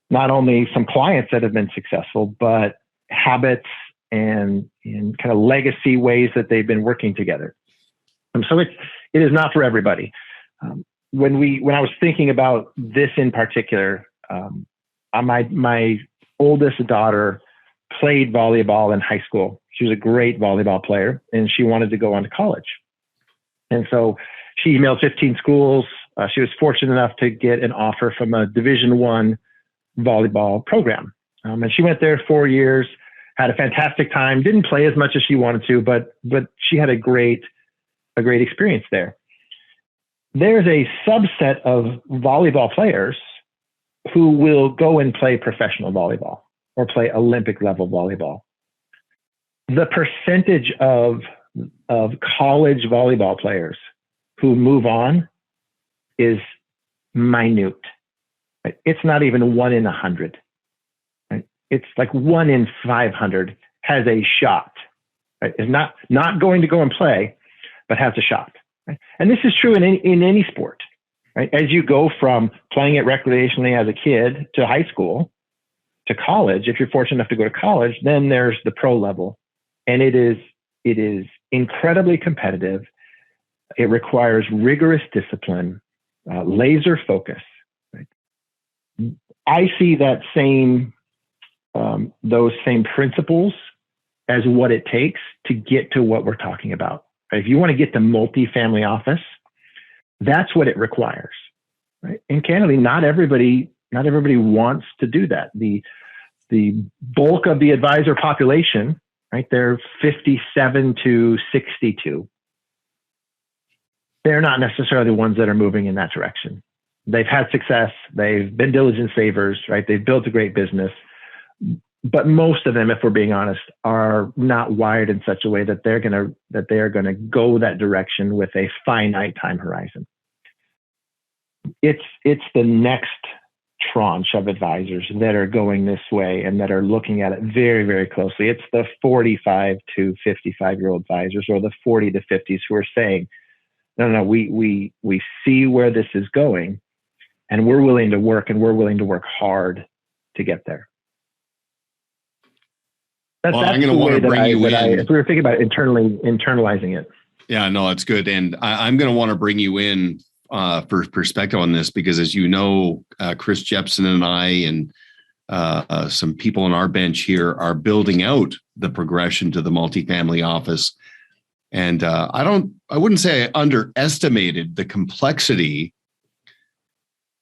[SPEAKER 2] not only some clients that have been successful, but habits and kind of legacy ways that they've been working together. So it is not for everybody. When I was thinking about this in particular, my oldest daughter played volleyball in high school. She was a great volleyball player, and she wanted to go on to college. And so she emailed 15 schools. She was fortunate enough to get an offer from a Division I volleyball program. And she went there 4 years, had a fantastic time, didn't play as much as she wanted to, but she had a great experience there. There's a subset of volleyball players who will go and play professional volleyball or play Olympic level volleyball. The percentage of college volleyball players who move on is minute. Right? It's not even 1 in 100. Right? It's like 1 in 500 has a shot. Right? Is not going to go and play, but has a shot. Right? And this is true in any sport. Right? As you go from playing it recreationally as a kid to high school to college, if you're fortunate enough to go to college, then there's the pro level, and it is incredibly competitive. It requires rigorous discipline, laser focus. Right? I see that those same principles as what it takes to get to what we're talking about. Right? If you want to get to multifamily office, that's what it requires. Right? And candidly, not everybody wants to do that. The bulk of the advisor population, right? They're 57 to 62. They're not necessarily the ones that are moving in that direction. They've had success. They've been diligent savers, right? They've built a great business. But most of them, if we're being honest, are not wired in such a way that they are going to go that direction with a finite time horizon. It's the next tranche of advisors that are going this way and that are looking at it very, very closely. It's the 45 to 55-year-old advisors, or the 40 to 50s, who are saying, no, we see where this is going, and we're willing to work, and we're willing to work hard to get there. That's
[SPEAKER 1] I'm going to want to bring you in.
[SPEAKER 2] If we were thinking about internalizing it.
[SPEAKER 1] Yeah, no, that's good. And I'm going to want to bring you in for perspective on this, because as you know, Chris Jepson and I and some people on our bench here are building out the progression to the multifamily office. And I wouldn't say I underestimated the complexity,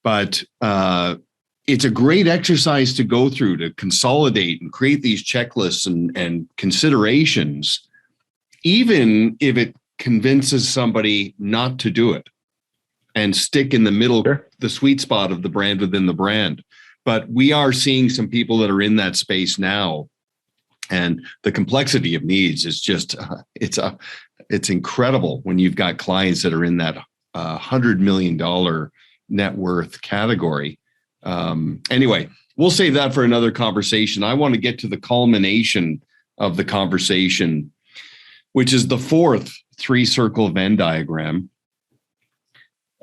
[SPEAKER 1] but it's a great exercise to go through to consolidate and create these checklists and considerations, even if it convinces somebody not to do it and stick in the middle, sure, the sweet spot of the brand within the brand. But we are seeing some people that are in that space now, and the complexity of needs is just, it's incredible when you've got clients that are in that $100 million net worth category. Anyway, we'll save that for another conversation. I want to get to the culmination of the conversation, which is the fourth 3-circle Venn diagram.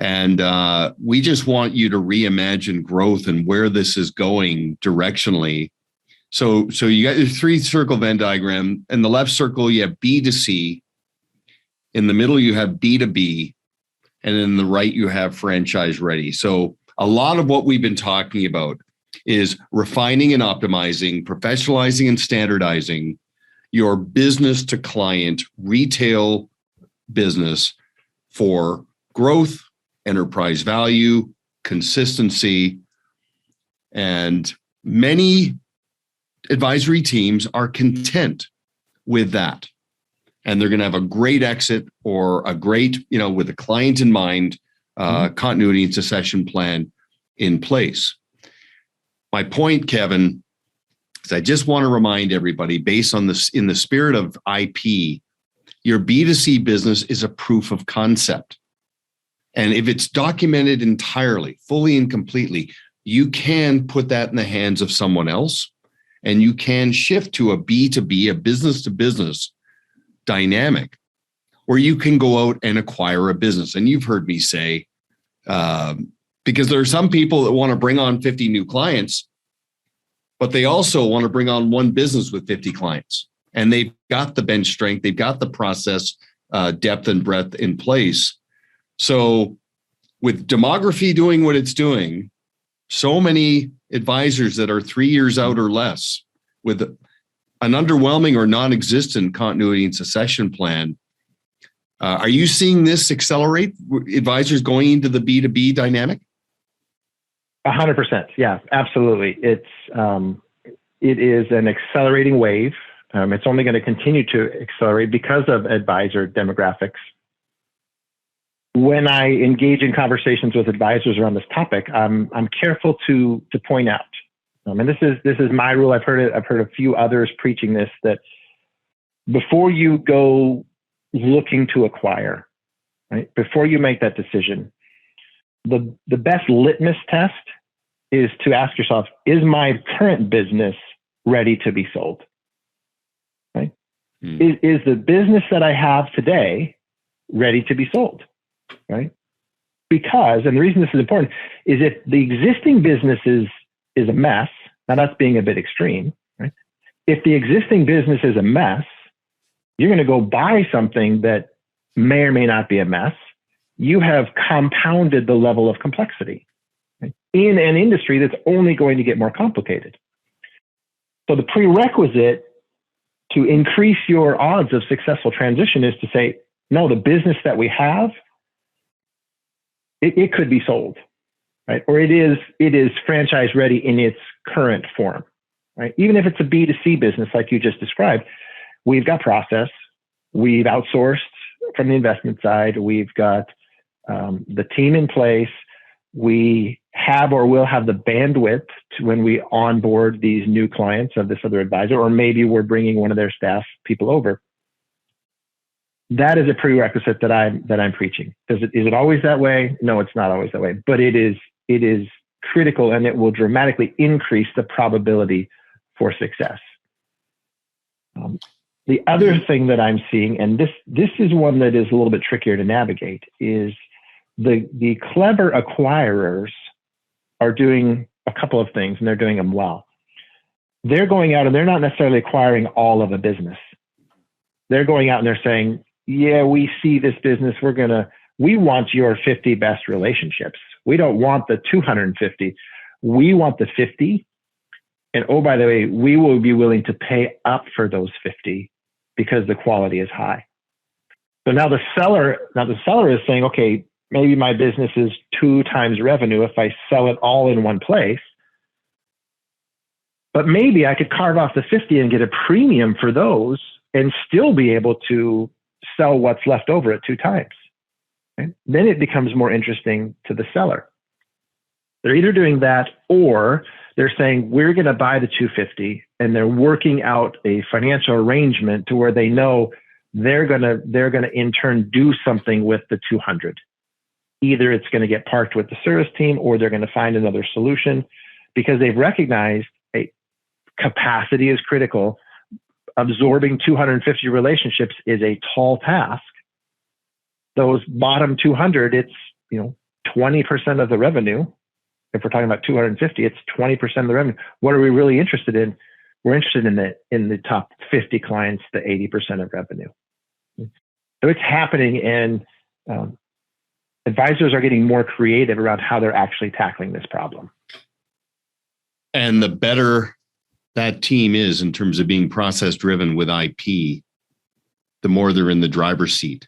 [SPEAKER 1] And we just want you to reimagine growth and where this is going directionally. So you got your 3-circle Venn diagram. In the left circle, you have B2C. In the middle, you have B2B. And in the right, you have franchise ready. So a lot of what we've been talking about is refining and optimizing, professionalizing and standardizing your business to client retail business for growth, enterprise value, consistency. And many advisory teams are content with that. And they're going to have a great exit or a great, with a client in mind, continuity and succession plan in place. My point, Kevin, is I just want to remind everybody, based on this, in the spirit of IP, your B2C business is a proof of concept. And if it's documented entirely, fully and completely, you can put that in the hands of someone else, and you can shift to a B2B, a business to business dynamic, where you can go out and acquire a business. And you've heard me say, because there are some people that want to bring on 50 new clients, but they also want to bring on one business with 50 clients. And they've got the bench strength, they've got the process depth and breadth in place. So with demography doing what it's doing, so many advisors that are 3 years out or less with an underwhelming or non-existent continuity and succession plan. Are you seeing this accelerate advisors going into the B2B dynamic?
[SPEAKER 2] 100%. Yeah, absolutely. It is an accelerating wave. It's only going to continue to accelerate because of advisor demographics. When I engage in conversations with advisors around this topic, I'm careful to point out, and this is my rule. I've heard a few others preaching this, that before you go looking to acquire, right, before you make that decision, the best litmus test is to ask yourself, is my current business ready to be sold? Right? Is the business that I have today ready to be sold? Right? Because, and the reason this is important, is if the existing business is a mess, now that's being a bit extreme, right? If the existing business is a mess, you're going to go buy something that may or may not be a mess. You have compounded the level of complexity, right, in an industry that's only going to get more complicated. So the prerequisite to increase your odds of successful transition is to say, no, the business that we have, it could be sold, right? Or it is franchise ready in its current form, right? Even if it's a B2C business like you just described, we've got process, we've outsourced from the investment side, we've got the team in place, we have or will have the bandwidth to when we onboard these new clients of this other advisor, or maybe we're bringing one of their staff people over. That is a prerequisite that I'm preaching. Is it always that way? No, it's not always that way, but it is critical, and it will dramatically increase the probability for success. The other thing that I'm seeing, and this is one that is a little bit trickier to navigate, is the clever acquirers are doing a couple of things, and they're doing them well. They're going out and they're not necessarily acquiring all of a business. They're going out and they're saying, yeah, we see this business. We want your 50 best relationships. We don't want the 250. We want the 50. And oh, by the way, we will be willing to pay up for those 50 because the quality is high. So now the seller is saying, okay, maybe my business is 2 times revenue if I sell it all in one place. But maybe I could carve off the 50 and get a premium for those and still be able to sell what's left over at 2 times. Okay? Then it becomes more interesting to the seller. They're either doing that, or they're saying, we're going to buy the 250, and they're working out a financial arrangement to where they know they're going to in turn do something with the 200. Either it's going to get parked with the service team, or they're going to find another solution, because they've recognized capacity is critical. Absorbing 250 relationships is a tall task. Those bottom 200, it's 20% of the revenue. If we're talking about 250, it's 20% of the revenue. What are we really interested in? We're interested in the top 50 clients, the 80% of revenue. So it's happening, and advisors are getting more creative around how they're actually tackling this problem.
[SPEAKER 1] And the better that team is in terms of being process driven with IP, the more they're in the driver's seat,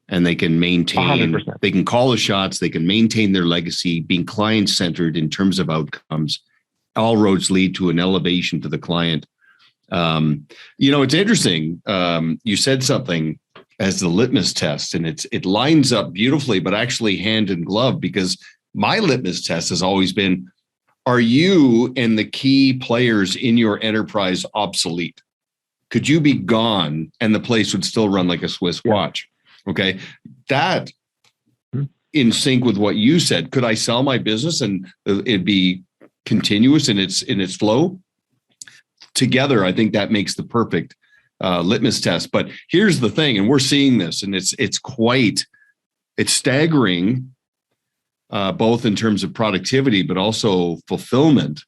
[SPEAKER 1] and they can maintain, 100%. They can call the shots, they can maintain their legacy, being client centered in terms of outcomes. All roads lead to an elevation to the client. It's interesting. You said something as the litmus test, and it lines up beautifully, but actually hand in glove, because my litmus test has always been, are you and the key players in your enterprise obsolete? Could you be gone and the place would still run like a Swiss watch? Okay. That in sync with what you said. Could I sell my business and it'd be continuous in its flow? Together, I think that makes the perfect litmus test. But here's the thing, and we're seeing this, and it's staggering. Both in terms of productivity, but also fulfillment,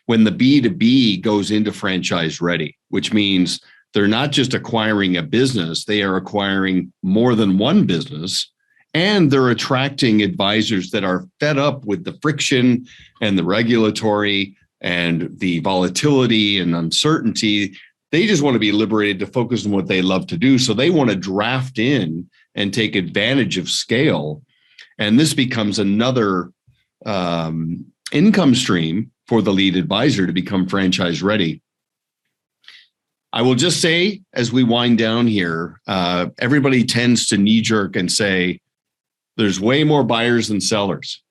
[SPEAKER 1] when the B2B goes into franchise ready, which means they're not just acquiring a business, they are acquiring more than one business, And they're attracting advisors that are fed up with the friction and the regulatory and the volatility and uncertainty. They just want to be liberated to focus on what they love to do. So they want to draft in and take advantage of scale. And this becomes another income stream for the lead advisor to become franchise ready. I will just say, as we wind down here, everybody tends to knee jerk and say, there's way more buyers than sellers.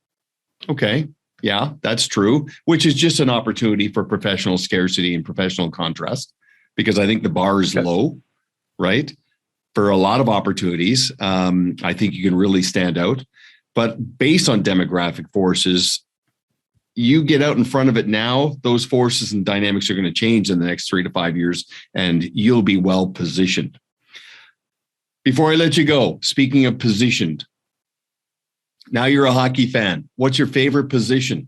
[SPEAKER 1] Okay, yeah, that's true, which is just an opportunity for professional scarcity and professional contrast, because I think the bar is low, right? For a lot of opportunities, I think you can really stand out. But based on demographic forces, you get out in front of it now, those forces and dynamics are going to change in the next 3 to 5 years, and you'll be well positioned. Before I let you go, speaking of positioned, now you're a hockey fan. What's your favorite position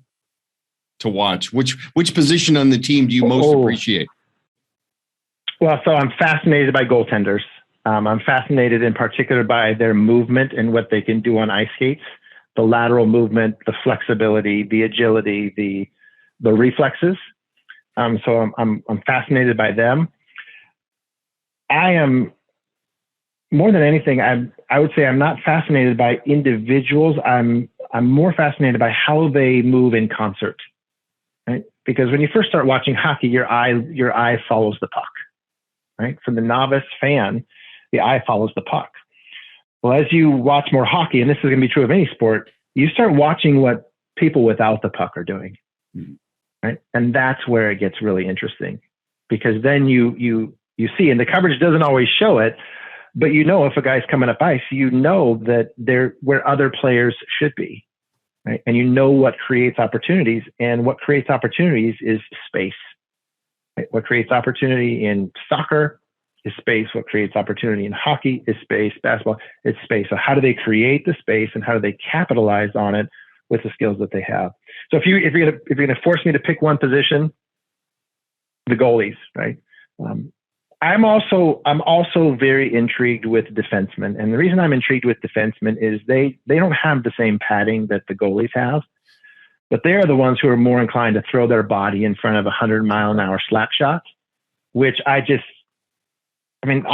[SPEAKER 1] to watch? Which position on the team do you most appreciate?
[SPEAKER 2] Well, so I'm fascinated by goaltenders. I'm fascinated in particular by their movement and what they can do on ice skates, the lateral movement, the flexibility, the agility, the reflexes. So I'm fascinated by them. I am, more than anything, I would say I'm not fascinated by individuals. I'm more fascinated by how they move in concert, right? Because when you first start watching hockey, your eye follows the puck, right? For the novice fan, the eye follows the puck. Well, as you watch more hockey, and this is going to be true of any sport, you start watching what people without the puck are doing, right? And that's where it gets really interesting, because then you see, and the coverage doesn't always show it, but you know, if a guy's coming up ice, you know that they're where other players should be, right? And you know what creates opportunities, and what creates opportunities is space. Right? What creates opportunity in soccer is space. What creates opportunity in hockey is space. Basketball, it's space. So how do they create the space, and how do they capitalize on it with the skills that they have? So if you're gonna force me to pick one position, the goalies, right? I'm also very intrigued with defensemen, and the reason I'm intrigued with defensemen is they don't have the same padding that the goalies have, but they are the ones who are more inclined to throw their body in front of 100-mile-an-hour slap shots, which last time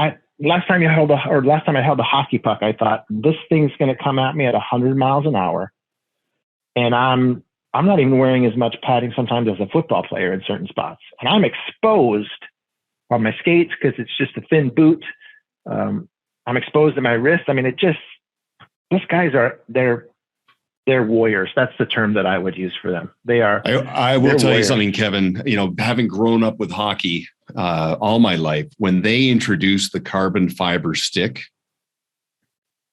[SPEAKER 2] I held a hockey puck, I thought this thing's going to come at me at 100 miles an hour, and I'm not even wearing as much padding sometimes as a football player in certain spots, and I'm exposed on my skates because it's just a thin boot. I'm exposed to my wrist. I mean, those guys they're warriors. That's the term that I would use for them. They are.
[SPEAKER 1] I will tell you something, Kevin. You know, having grown up with hockey all my life, when they introduced the carbon fiber stick,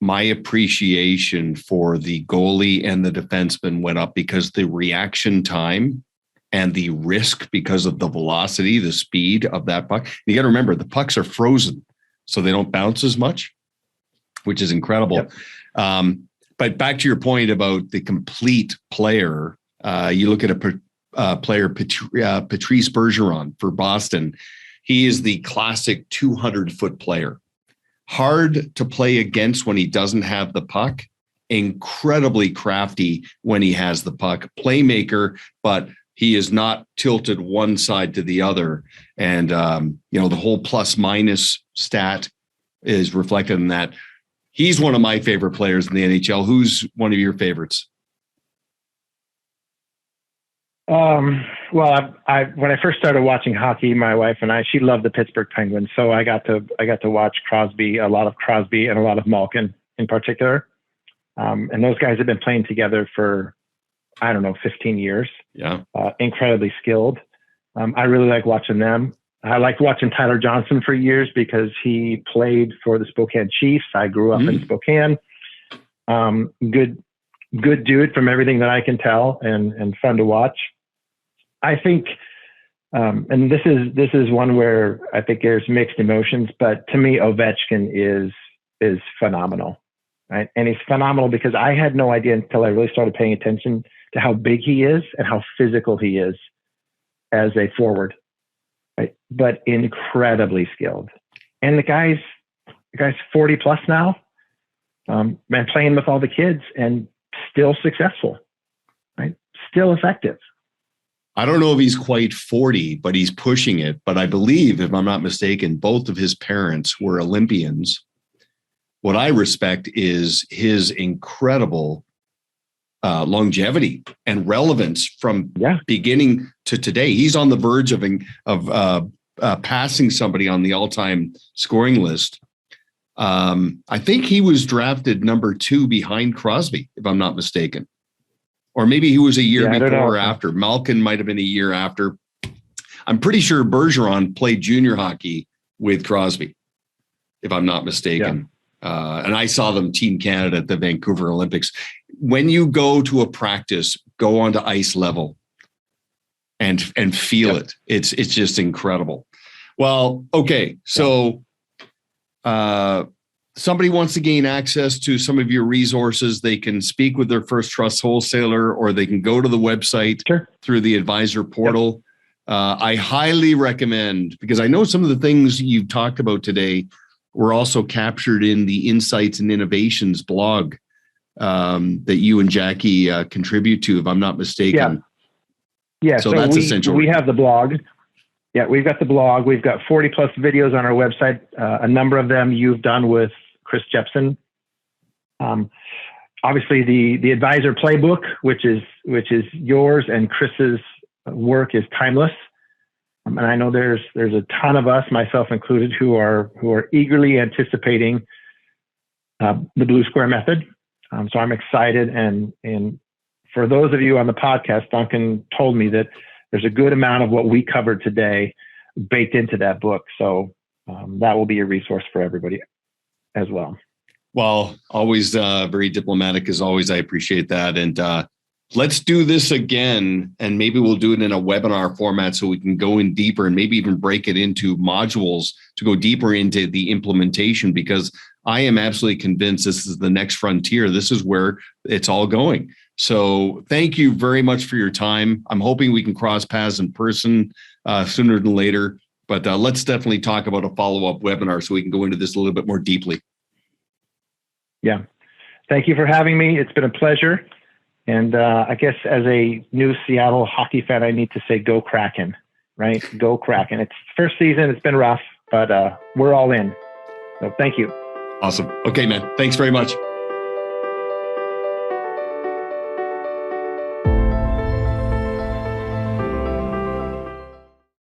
[SPEAKER 1] my appreciation for the goalie and the defenseman went up, because the reaction time and the risk because of the velocity, the speed of that puck. You got to remember, the pucks are frozen, so they don't bounce as much, which is incredible. Yep. But back to your point about the complete player, you look at a player, Patrice Bergeron for Boston. He is the classic 200-foot player. Hard to play against when he doesn't have the puck. Incredibly crafty when he has the puck. Playmaker, but he is not tilted one side to the other. And, the whole plus minus stat is reflected in that. He's one of my favorite players in the NHL. Who's one of your favorites?
[SPEAKER 2] Well, when I first started watching hockey, my wife and she loved the Pittsburgh Penguins. So I got to watch a lot of Crosby and a lot of Malkin in particular. And those guys have been playing together for, 15 years.
[SPEAKER 1] Yeah.
[SPEAKER 2] Incredibly skilled. I really like watching them. I liked watching Tyler Johnson for years because he played for the Spokane Chiefs. I grew up in Spokane. Good dude from everything that I can tell, and fun to watch. I think, and this is one where I think there's mixed emotions, but to me, Ovechkin is phenomenal, right? And he's phenomenal because I had no idea until I really started paying attention to how big he is and how physical he is as a forward, right? But incredibly skilled. And the guy's 40 plus now. and playing with all the kids and still successful, right? Still effective.
[SPEAKER 1] I don't know if he's quite 40, but he's pushing it. But I believe, if I'm not mistaken, both of his parents were Olympians. What I respect is his incredible longevity and relevance from beginning to today. He's on the verge of passing somebody on the all-time scoring list. I think he was drafted number 2 behind Crosby, if I'm not mistaken. Or maybe he was a year before or after. Malkin might have been a year after. I'm pretty sure Bergeron played junior hockey with Crosby, if I'm not mistaken. Yeah. And I saw them Team Canada at the Vancouver Olympics. When you go to a practice, go onto ice level and feel it. It's just incredible. Well, okay. So somebody wants to gain access to some of your resources. They can speak with their First Trust wholesaler, or they can go to the website through the advisor portal. I highly recommend, because I know some of the things you've talked about today were also captured in the Insights and Innovations blog that you and Jackie contribute to, if I'm not mistaken.
[SPEAKER 2] Yeah.
[SPEAKER 1] So that's essential.
[SPEAKER 2] We have the blog. Yeah, we've got the blog. We've got 40 plus videos on our website. A number of them you've done with Chris Jepson. Obviously, the advisor playbook, which is yours and Chris's work, is timeless. And I know there's a ton of us, myself included, who are eagerly anticipating the Blue Square method. So I'm excited. And for those of you on the podcast, Duncan told me that there's a good amount of what we covered today baked into that book. So that will be a resource for everybody as well.
[SPEAKER 1] Well, always very diplomatic as always. I appreciate that. And let's do this again. And maybe we'll do it in a webinar format so we can go in deeper and maybe even break it into modules to go deeper into the implementation, because I am absolutely convinced this is the next frontier. This is where it's all going. So thank you very much for your time. I'm hoping we can cross paths in person sooner than later, but let's definitely talk about a follow-up webinar so we can go into this a little bit more deeply.
[SPEAKER 2] Yeah. Thank you for having me. It's been a pleasure. And I guess as a new Seattle hockey fan, I need to say, go Kraken, right? Go Kraken. It's first season. It's been rough, but we're all in. So thank you.
[SPEAKER 1] Awesome. Okay, man. Thanks very much.